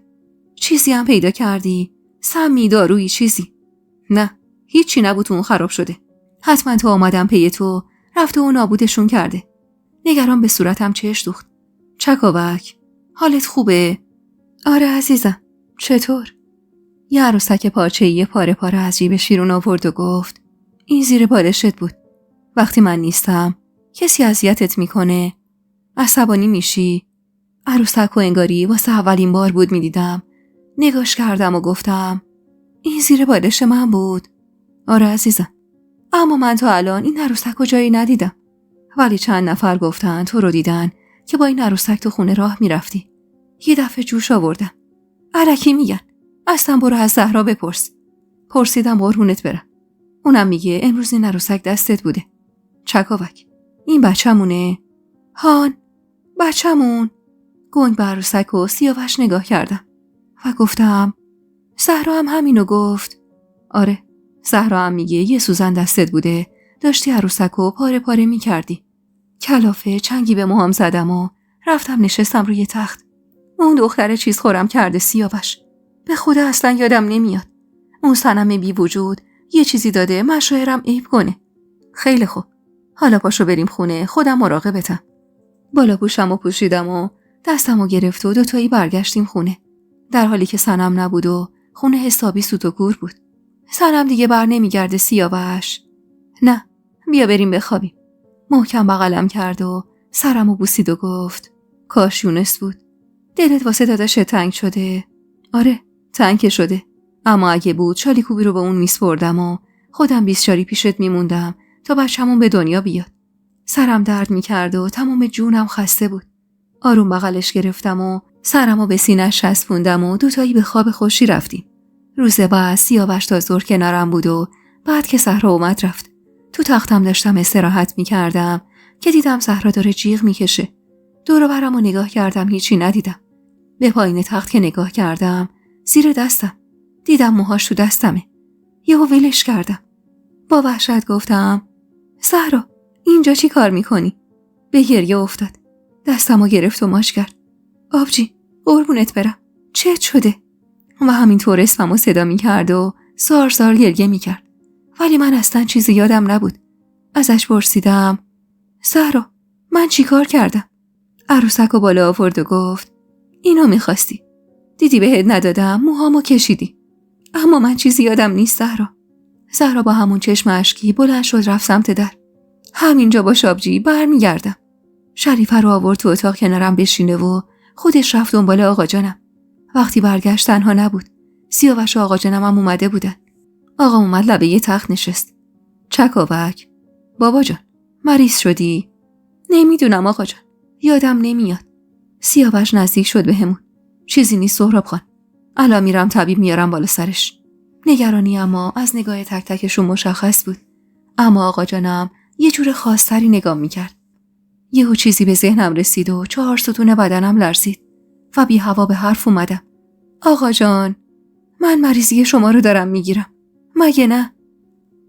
Speaker 1: چیزی هم پیدا کردی؟ سمی، دارویی، چیزی؟ نه، هیچی نبود تو اون خراب شده. حتما تو آمدم پی تو رفته و نابودشون کرده. نگران به صورتم چشم دوخت. چکاوک، حالت خوبه؟ آره عزیزم. چطور؟ یه عروسک پارچه‌ای پاره پاره از جیب شیرون آورد و گفت این زیر بالشت بود. وقتی من نیستم کسی اذیتت میکنه؟ عصبانی میشی؟ عروسک و انگاری واسه اولین بار بود میدیدم. نگاش کردم و گفتم این زیر بالش من بود. آره عزیزم. اما من تا الان این عروسک رو جایی ندیدم. ولی چند نفر گفتن تو رو دیدن که با این عروسک تو خونه راه میرفتی. یه دفعه جوش آوردم. الکی میگن. اصلا برو از زهرا بپرس. پرسیدم قربونت برم. اونم میگه امروز این عروسک دستت بوده. چکاوک، این بچه‌مونه؟ هان، بچه‌مون. گنگ به عروسک و سیاوش نگاه کردم و گفتم زهرا هم همینو گفت. آره، زهرا هم میگه یه سوزن دستت بوده، داشتی عروسکو پاره پاره میکردی. کلافه چنگی به موهام زدم و رفتم نشستم روی تخت. اون دختره چیز خورم کرده سیاوش. به خدا اصلا یادم نمیاد. اون صنم بی وجود یه چیزی داده مشاعرم عیب کنه. خیلی خوب. حالا پاشو بریم خونه، خودم مراقبتم. بالا پوشم و پوشیدم و دستم و گرفت و دوتایی برگشتیم خونه. در حالی که صنم نبود و خونه حسابی سوت و کور بود. صنم دیگه بر نمیگرده سیاوش. نه، بیا بریم بخوابیم. محکم بغلم کرد و سرمو بوسید و گفت کاش یونس بود. دلت واسه داداشت تنگ شده؟ آره، تنگ شده. اما اگه بود شالیکوبی رو به اون میسپردم و خودم 20 شاری پیشت میموندم تا بچه‌مون به دنیا بیاد. سرم درد میکرد و تمام جونم خسته بود. آروم بغلش گرفتم و سرمو به سینه‌اش چسبوندم و دوتایی به خواب خوشی رفتیم. روز بعد سیاوش تا ظهر کنارم بود و بعد که زهرا اومد رفت. تو تختم داشتم استراحت میکردم که دیدم زهرا داره جیغ میکشه. دور و برمو نگاه کردم، هیچی ندیدم. به پایین تخت که نگاه کردم زیر دستم دیدم موهاش تو دستمه. یهو ولش کردم. با وحشت گفتم زهرا، اینجا چی کار میکنی؟ به گریه افتاد. دستمو گرفت و ماچ کرد. آبجی، قربونت برم. چت شده؟ و همینطور اسممو صدا میکرد و زار زار گریه میکرد. ولی من اصلا چیزی یادم نبود. ازش پرسیدم زهرا، من چی کار کردم؟ عروسکو بالا آورد و گفت اینو میخواستی. دیدی بهت ندادم، موهامو کشیدی. اما من چیزی یادم نیست زهرا. زهرا با همون چشم اشکی بلند شد رفت سمت در. همینجا با شابجی برمیگردم. شریفه رو آورد تو اتاق کنارم بشینه و خودش رفت دنبال آقا جانم. وقتی برگشت تنها نبود. سیاوش و آقا جانم هم اومده بودن. آقا اومد لبه یه تخت نشست. چکاوک، بابا جان، مریض شدی؟ نمیدونم آقا جان، یادم نمیاد. سیاوش نزدیک شد بهمون. چیزی نیست سهراب خان. الان میرم طبیب میارم بالا سرش. نگرانی اما از نگاه تک تکشون مشخص بود. اما آقا جانم یه جور خاص‌تری نگاه میکرد. یهو چیزی به ذهنم رسید و 4 ستون بدنم لرزید و بی هوا به حرف اومدم. آقا جان، من مریضی شما رو دارم میگیرم. مگه نه؟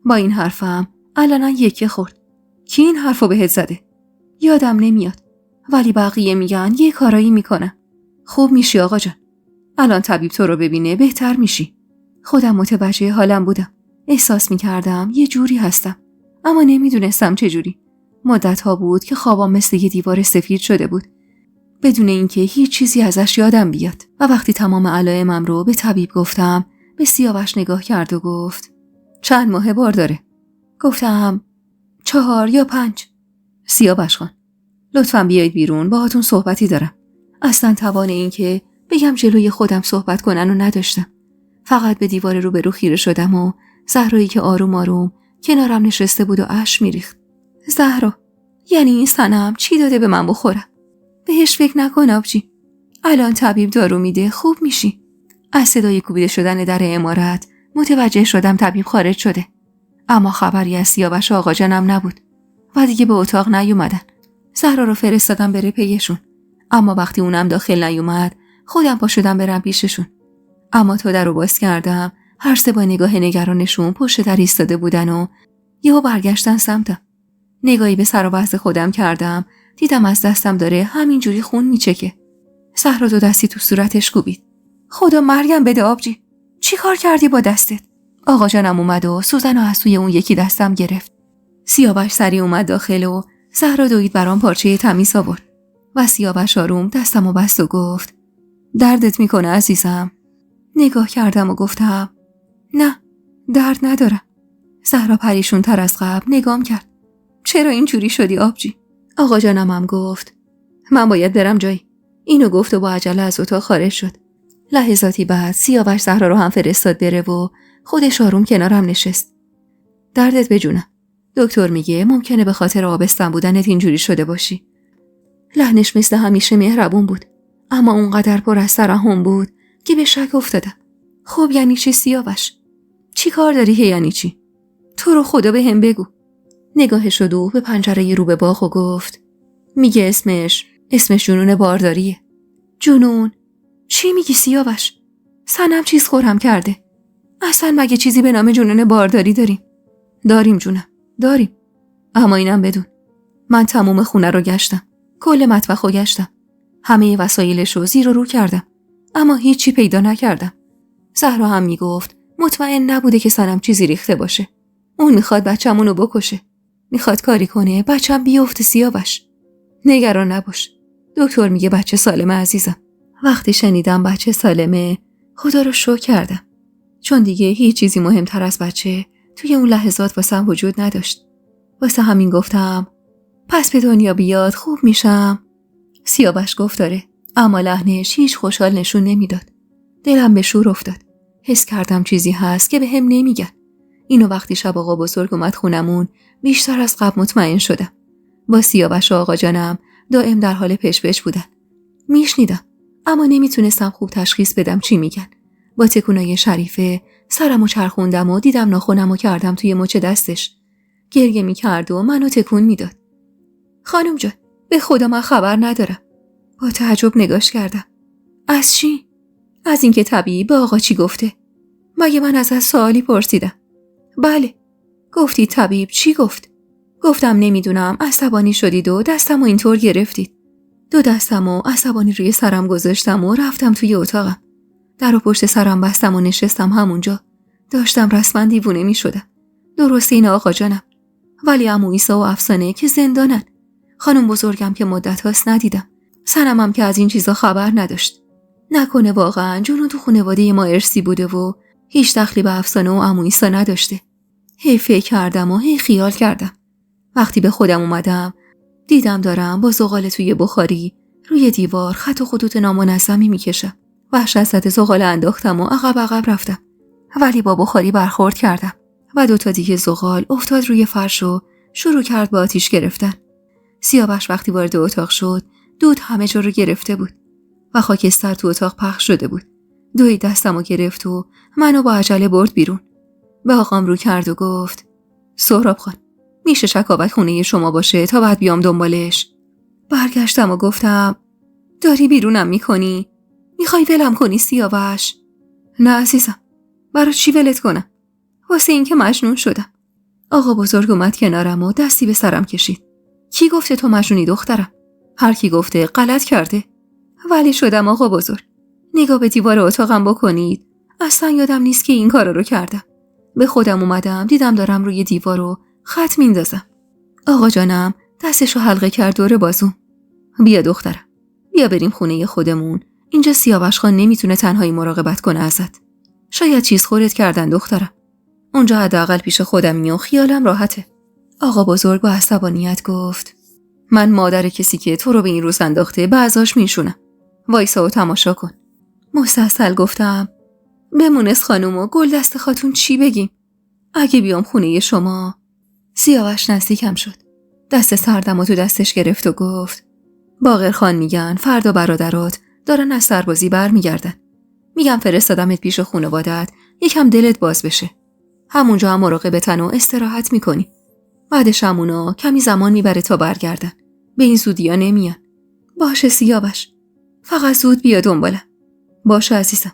Speaker 1: با این حرفم علانا یکه خورد. کی این حرفو بهت زده؟ یادم نمیاد. ولی بقیه میگن یه کارایی میکنم. خوب میشی آقا جان. الان طبیب تو رو ببینه بهتر میشی. خودم متوجه حالم بودم. احساس میکردم یه جوری هستم. اما نمیدونستم چه جوری. مدت‌ها بود که خوابم مثل یه دیوار سفید شده بود. بدون اینکه هیچ چیزی ازش یادم بیاد. و وقتی تمام علائمم رو به طبیب گفتم، به سیاوش نگاه کرد و گفت: چند ماه بار داره؟ گفتم 4 یا 5. سیاوش خان، لطفاً بیایید بیرون، باهاتون صحبتی دارم. اصلا توان این که بگم جلوی خودم صحبت کنن و نداشتم. فقط به دیوار روبرو خیره شدم و زهرایی که آروم آروم کنارم نشسته بود و اشک میریخت. زهرا، یعنی این صنم چی داده به من بخورم؟ بهش فکر نکن آبجی. الان طبیب دارو میده، خوب میشی. از صدای کوبیده شدن در عمارت متوجه شدم طبیب خارج شده. اما خبری از سیاوش آقا جانم نبود و دیگه به اتاق نیومدن. زهرا رو فرستادم بره پیشون. اما وقتی اونم داخل نیومد، خودم پا شدم برم پیششون. اما تا در رو باز کردم، هر سه با نگاه نگرانشون پشت در ایستاده بودن و یهو برگشتن سمتم. نگاهی به سر و وضع خودم کردم، دیدم از دستم داره همینجوری خون میچکه. زهرا 2 دستی تو صورتش کوبید. خدا مرگم بده آبجی. چی کار کردی با دستت؟ آقا جانم اومد و سوزن و از سوی اون یکی دستم گرفت. سیاوش سریع اومد داخل و زهرا دوید برام پارچه تمیز آورد. و سیاوش آروم دستمو بست و گفت: دردت میکنه عزیزم؟ نگاه کردم و گفتم: نه، درد ندارم. زهرا پریشون تر از قبل نگام کرد. چرا اینجوری شدی آبجی؟ آقا جانم هم گفت: من باید برم جایی. اینو گفت و با عجله از اتاق خارج شد. لحظاتی بعد سیاوش زهرا رو هم فرستاد بره و خودش آروم کنارم نشست. دردت بجونم. دکتر میگه ممکنه به خاطر آبستن بودنت اینجوری شده باشی. لحنش مثل همیشه مهربون بود، اما اونقدر پر از ترحم بود که به شک افتادم. خب یعنی چی سیاوش؟ چی کار داری یعنی چی؟ تو رو خدا به هم بگو. نگاهش رو به پنجره رو به باغ و گفت: میگه اسمش جنون بارداریه. جنون؟ چی میگی سیاوش؟ صنم چیز خورم کرده. اصلا مگه چیزی به نام جنون بارداری داریم؟ داریم جونم، داریم. اما اینم بدون، من تموم خونه رو گشتم، کل مطبخ رو گشتم، همه وسایلش رو زیر و رو کردم، اما هیچی پیدا نکردم. زهرا هم میگفت مطمئن نبوده که صنم چیزی ریخته باشه. اون میخواد بچه‌مونو بکشه، میخواد کاری کنه بچه‌م بیفته سیاوش. نگران نباش، دکتر میگه بچه سالمه عزیزم. وقتی شنیدم بچه سالمه، خدا رو شکر کردم، چون دیگه هیچ چیزی مهمتر از بچه توی اون لحظات واسم وجود نداشت. واسه همین گفتم پس به دنیا بیاد خوب میشم. سیاوش گفت داره، اما لحنش هیچ خوشحال نشون نمیداد. دلم به شور افتاد. حس کردم چیزی هست که به هم نمیگن. اینو وقتی شب آقا بزرگ اومد خونمون بیشتر از قبل مطمئن شدم. با سیاوش و آقا جانم دائم در حال پشپش بودن. میشنیدم اما نمیتونستم خوب تشخیص بدم چی میگن. با تکونای شریفه سرمو چرخوندم و دیدم ناخنمو کردم توی مچ دستش. گریه میکرد و منو تکون میداد. خانم جان، به خدا من خبر ندارم. با تعجب نگاش کردم. از چی؟ از اینکه طبیعی به آقا چی گفته؟ مگه من از سوالی پرسیدم؟ بله. گفتی طبیب چی گفت؟ گفتم نمیدونم، عصبانی شدید و دستمو اینطور گرفتید. 2 دستمو عصبانی روی سرم گذاشتم و رفتم توی اتاقم. در و پشت سرم بستم و نشستم همونجا. داشتم رسما دیوونه می شدم. درسته این آقا جانم، ولی عمو عیسی و افسانه که زندانن. خانم بزرگم که مدت هاست ندیدم. صنمم که از این چیزا خبر نداشت. نکنه واقعا جنون تو خانواده ما ارثی بوده و هیچ دخلی به افسانه و عمو عیسی نداشته. هی فکر کردم و هی خیال کردم. وقتی به خودم اومدم دیدم دارم با زغال توی بخاری روی دیوار خط و خطوط نامنظمی میکشم. وحشت زده زغال انداختم و عقب رفتم، ولی با بخاری برخورد کردم و 2 تا دیگه زغال افتاد روی فرش و شروع کرد با آتیش گرفتن. سیاوش وقتی وارد اتاق شد دود همه جا رو گرفته بود و خاکستر تو اتاق پخش شده بود. دوید دستمو گرفت و منو با عجله برد بیرون. به آقام رو کرد و گفت سهراب خان، میشه شکاوک خونه شما باشه تا بعد بیام دنبالش؟ برگشتم و گفتم داری بیرونم میکنی؟ میخوای ولم کنی سیاوش؟ نه عزیزم، برای چی ولت کنم؟ واسه این که مجنون شدم. آقا بزرگ اومد کنارم و دستی به سرم کشید. کی گفته تو مجنونی دخترم؟ هر کی گفته غلط کرده. ولی شدم آقا بزرگ. نگاه به دیوار اتاقم بکنید. اصلا یادم نیست که این کارا رو کردم. به خودم اومدم دیدم دارم روی دیوار رو خط میندازم. آقا جانم دستشو حلقه کرد دور بازوم. بیا دخترم، بیا بریم خونه خودمون. اینجا سیاوش خان نمیتونه تنهایی مراقبت کنه ازت. شاید چیز خورت کردن دخترم. اونجا حداقل پیش خودم و خیالم راحته. آقا بزرگ با عصبانیت گفت من مادر کسی که تو رو به این روز انداخته بعضاش میشونم. وایسا و تماشا کن. مستحصل گفتم به مونس خانم و گلدست خاتون چی بگیم؟ اگه بیام خونه شما؟ سیاوش نزدیکم شد. دست سردم و تو دستش گرفت و گفت باقر خان میگن فردا برادرات دارن از سربازی بر میگردن. میگم فرستادمت پیش خانواده‌ات یکم دلت باز بشه. همونجا هم مراقبتن و استراحت میکنی. بعدش همونا کمی زمان میبره تا برگردن. به این زودیا نمیان. باشه سیاوش، فقط زود بیا دنبالم. باشه عزیزم.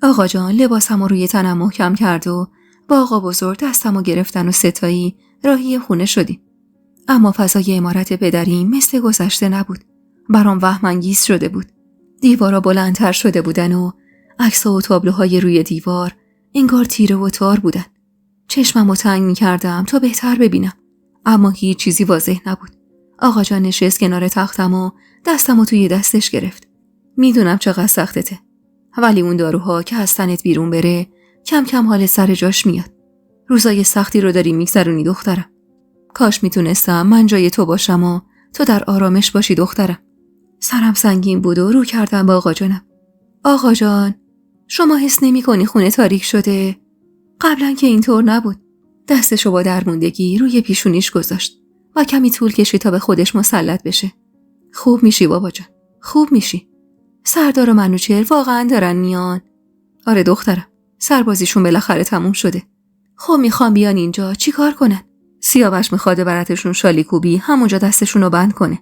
Speaker 1: آقا جان لباسمو روی تنم محکم کرد و با آقا بزرگ دستمو گرفتن و ستایی راهی خونه شدیم. اما فضای عمارت پدریم مثل گذشته نبود. برام وهم‌انگیز شده بود. دیوارا بلندتر شده بودن و عکس‌ها و تابلوهای روی دیوار انگار تیره و تار بودن. چشممو تنگ می‌کردم تا بهتر ببینم، اما هیچ چیزی واضح نبود. آقا جان نشست کنار تختم و دستمو توی دستش گرفت. میدونم چقدر سختته، ولی اون داروها که از تنت بیرون بره کم کم حالت سر جاش میاد. روزای سختی رو داری میگذرونی دخترم. کاش میتونستم من جای تو باشم و تو در آرامش باشی دخترم. سرم سنگین بود و رو کردم با آقا جانم. آقا جان، شما حس نمی کنی خونه تاریک شده؟ قبلا که اینطور نبود. دستشو با درموندگی روی پیشونیش گذاشت و کمی طول کشید تا به خودش مسلط بشه. خوب میشی بابا جان، خوب میشی. سردار و منوچهر واقعا دارن میان. آره دخترم، سربازیشون بالاخره تموم شده. خب میخوام بیان اینجا چیکار کنن؟ سیاوش میخواد براتشون شالی کوبی همونجا دستشونو بند کنه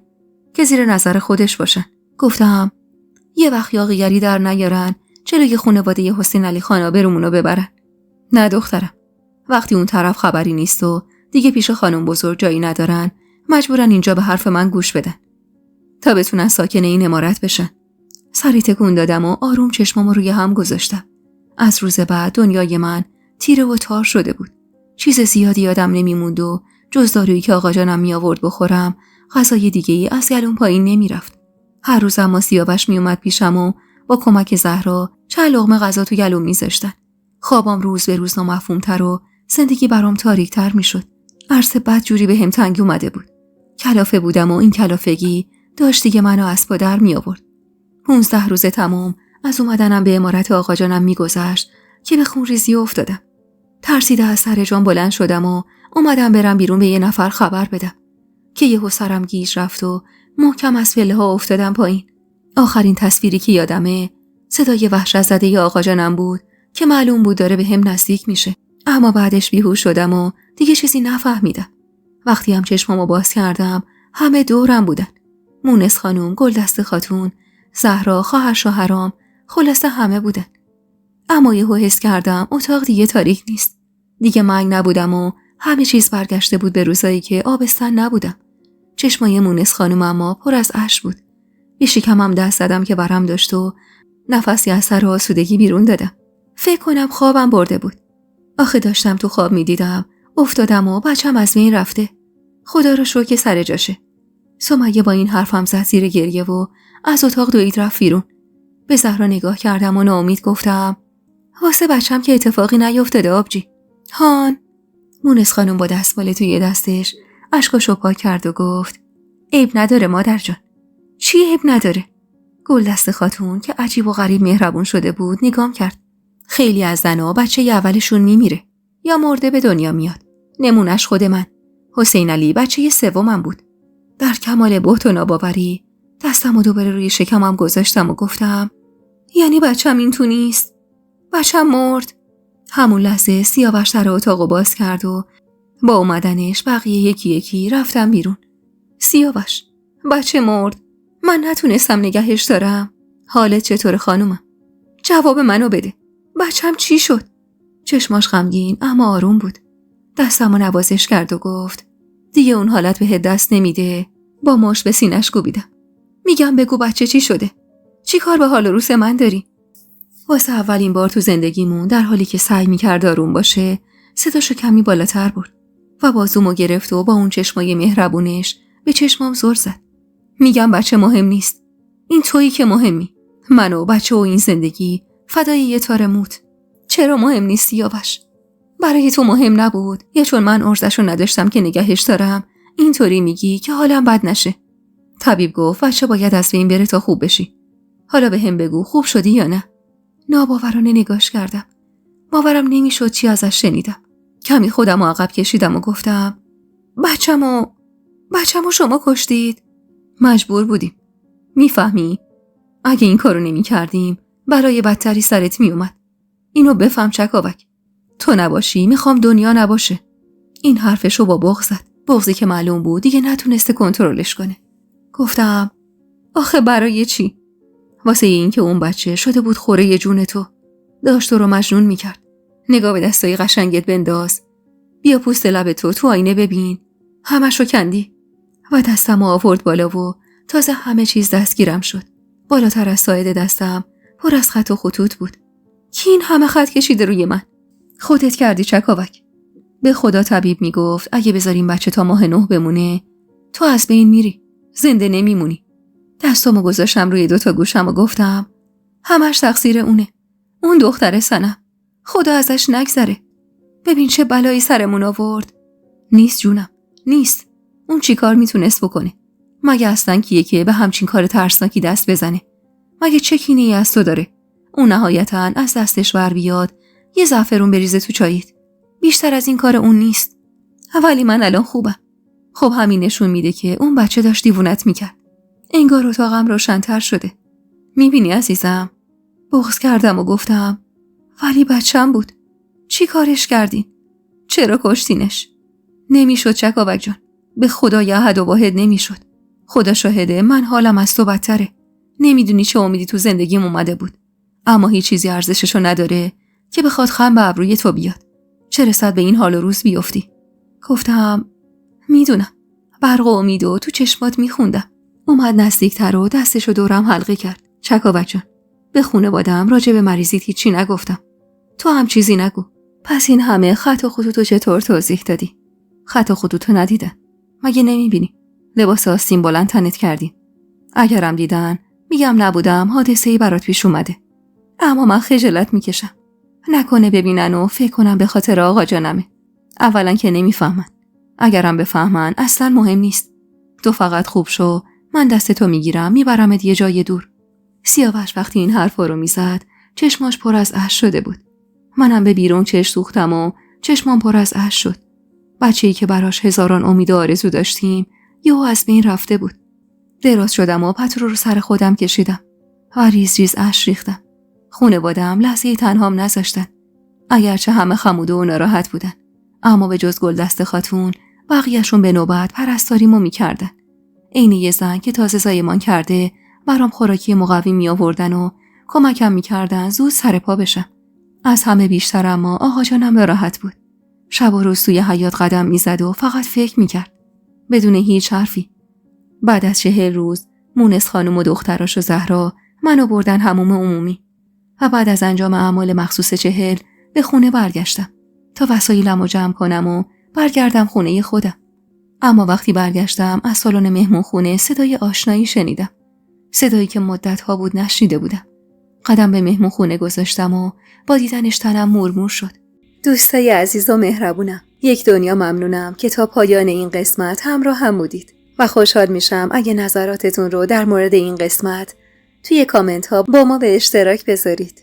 Speaker 1: که زیر نظر خودش باشن. گفتم یه وقت یاغیگری در نیارن جلوی خانواده حسین علی خان آبرومونو ببرن. نه دخترم، وقتی اون طرف خبری نیست و دیگه پیش خانم بزرگ جایی ندارن مجبورن اینجا به حرف من گوش بدن تا بتونن ساکن این عمارت بشن. سری تکون دادم و آروم چشمامو روی هم گذاشتم. از روز بعد دنیای من تیره و تار شده بود. چیز زیادی یادم نمیموند و جز دارویی که آقا جانم می آورد بخورم غذای دیگه‌ای از گلوم پایین نمیرفت. هر روز اما سیاوش می اومد پیشم و با کمک زهرا چند لقمه غذا تو گلوم میذاشتن. خوابم روز به روز نامفهوم‌تر و زندگی برام تاریک‌تر میشد. عرصه بد جوری بهم تنگ اومده بود. کلافه بودم و این کلافگی داشت دیگه منو از پا در می آورد. 15 روز تمام از اومدنم به عمارت آقا جانم میگذشت که به خونریزی افتادم. ترسیده از سر جان بلند شدم و اومدم برم بیرون به یه نفر خبر بدم که یهو سرم گیج رفت و محکم از پله ها افتادم پایین. آخرین تصویری که یادمه صدای وحشت زده آقا جانم بود که معلوم بود داره به هم نزدیک میشه. اما بعدش بیهوش شدم و دیگه چیزی نفهمیدم. وقتی هم چشمامو باز کردم همه دورم بودن. مونس خانم، گلدست خاتون، زهرا، خواهر شوهرام، خلاصه همه بودن. اما یهو حس کردم اتاق دیگه تاریک نیست. دیگه منگ نبودم و همه چیز برگشته بود به روزایی که آبستن نبودم. چشمای مونس خانم اما پر از اشک بود. به شکمم دست زدم که برم داشت و نفسی از سر آسودگی بیرون دادم. فکر کنم خوابم برده بود. آخه داشتم تو خواب میدیدم افتادم و بچم از بین رفته. خدا رو شکر که سر جاشه. سمیه با این حرفم زد زیر گریه و از اتاق دوید رفت بیرون. به زهرا نگاه کردم و ناامید گفتم واسه بچم که اتفاقی نیفتاده آبجی. هان. مونس خانم با دستمال توی دستش اشکاشو پاک کرد و گفت عیب نداره مادر جان. چی عیب نداره؟ گلدست خاتون که عجیب و غریب مهربون شده بود نگام کرد. خیلی از زنها بچه اولشون میمیره یا مرده به دنیا میاد. نمونش خود من. حسین علی بچه سومم بود. در کمال بهت و ناباوری دستمو دوباره روی شکمم گذاشتم و گفتم یعنی بچم این تو نیست؟ بچم مرد؟ همون لحظه سیاوش در اتاقو باز کرد و با اومدنش بقیه یکی یکی رفتم بیرون. سیاوش، بچه مرد. من نتونستم نگهش دارم. حالت چطور خانومم؟ جواب منو بده. بچم چی شد؟ چشماش غمگین اما آروم بود. دستمو نوازش کرد و گفت دیگه اون حالت بهت دست نمیده. با ماش به سینش کوبیدم. میگم بگو بچه چی شده؟ چی کار به حال و روز من داری؟ واسه اولین بار تو زندگیمون در حالی که سعی میکرد آروم باشه صداشو کمی بالاتر برد و بازومو گرفت و با اون چشمای مهربونش به چشمام زل زد. میگم بچه مهم نیست. این تویی که مهمی. من و بچه و این زندگی فدای یه تار موت. چرا مهم نیست سیاوش؟ برای تو مهم نبود یا چون من ارزشو نداشتم که نگهش دارم اینطوری میگی که حالم بد نشه؟ طبیب گفت بچه باید از بین بره تا خوب بشی. حالا به هم بگو خوب شدی یا نه؟ ناباورانه نگاش کردم. باورم نمیشد چی ازش شنیدم. کمی خودمو عقب کشیدم و گفتم بچه‌مو شما کشتید؟ مجبور بودیم. میفهمی؟ اگه این کارو نمی کردیم برای بدتری سرت می اومد. اینو بفهم چکاوک. تو نباشی میخوام دنیا نباشه. این حرفشو با بغض زد. بغضی که معلوم بود دیگه نتونسته کنترلش کنه. گفتم آخه برای چی؟ واسه این که اون بچه شده بود خوره جون تو. داشت تو رو مجنون میکرد. نگاه به دستای قشنگت بنداز. بیا پوست لب تو آینه ببین. همشو کندی. و دستم آورد بالا و تازه همه چیز دستگیرم شد. بالاتر از ساعد دستم پر از خط و خطوط بود. کی این همه خط کشیده روی من؟ خودت کردی چکاوک. به خدا طبیب میگفت اگه بذاریم بچه تا ماه 9 بمونه تو از بین میری. زنده نمیمونی. دستامو گذاشتم روی 2 گوشم و گفتم همش تقصیر اونه. اون دختر سنم. خدا ازش نگذره. ببین چه بلایی سرمون آورد. نیست جونم. نیست. اون چی کار میتونست بکنه؟ مگه اصلا کیه که به همچین کار ترسناکی دست بزنه؟ مگه چه کینه‌ای از تو داره؟ اون نهایتاً از دستش ور بیاد یه زعفرون بریزه تو چاییت. بیشتر از این کار اون نیست. ولی من الان خوبم. خب همین نشون میده که اون بچه داشت دیوونت میکرد. انگار اتاقم روشن‌تر شده. میبینی عزیزم؟ بغض کردم و گفتم ولی بچم بود. چی کارش کردین؟ چرا کشتینش؟ نمیشد چکاوک جان. به خدا یه احد و واحد نمیشد. خدا شاهده من حالم از تو بدتره. نمیدونی چه امیدی تو زندگیم اومده بود. اما هیچ چیزی ارزششو نداره که بخواد خم به ابروی تو بیاد. چه رسد به این حال و روز بیفتی؟ گفتم میدونم. برق و امیدو تو چشمات میخوندم. اومد نزدیکتر و دستشو دورم حلقه کرد. چکاوک جان، به خانواده‌ام راجع به مریضیت هیچی نگفتم. تو هم چیزی نگو. پس این همه خط و خطوطو چطور توضیح دادی؟ خط و خطوطو ندیدن. مگه نمیبینی؟ لباس آستین بلند تنت کردی. اگرم دیدن میگم نبودم حادثه‌ای برات پیش اومده. اما من خجالت میکشم. نکنه ببینن و فکر کنم به خاطر آقا جانمه. اولا که نمیفهمن. اگرم بفهمن اصلا مهم نیست. تو فقط خوب شو. من دست تو میگیرم میبرمت یه جای دور. سیاوش وقتی این حرفا رو میزد چشماش پر از اشک شده بود. منم به بیرون چشم دوختم و چشمام پر از اشک شد. بچه‌ای که براش هزاران امید و آرزو داشتیم یهو از بین رفته بود. دراز شدم و پتو رو سر خودم کشیدم و ریز ریز اشک ریختم. خانواده‌ام لحظه تنهام نذاشتن. اگرچه همه خموده و ناراحت بودن، اما به جز گلدست خاتون بقیه‌شون به نوبت پرستاریمو می‌کردن. عین یه زن که تازه زایمان کرده برام خوراکی مقوی می‌آوردن و کمکم می‌کردن زود سر پا بشم. از همه بیشتر اما آقا جانم ناراحت بود. شب و روز توی حیاط قدم می‌زد و فقط فکر می‌کرد بدون هیچ حرفی. بعد از 40 روز مونس خانم و دختراش و زهرا منو بردن حموم عمومی و بعد از انجام اعمال مخصوص 40 به خونه برگشتم تا وسایلمو جمع کنم و برگردم خونه خودم. اما وقتی برگشتم از سالن مهمونخونه صدای آشنایی شنیدم. صدایی که مدت‌ها بود نشنیده بودم. قدم به مهمونخونه گذاشتم و با دیدنش تنم مورمور شد. دوستای عزیز و مهربونم، یک دنیا ممنونم که تا پایان این قسمت همراه هم بودید و خوشحال میشم اگه نظراتتون رو در مورد این قسمت توی کامنت ها با ما به اشتراک بذارید.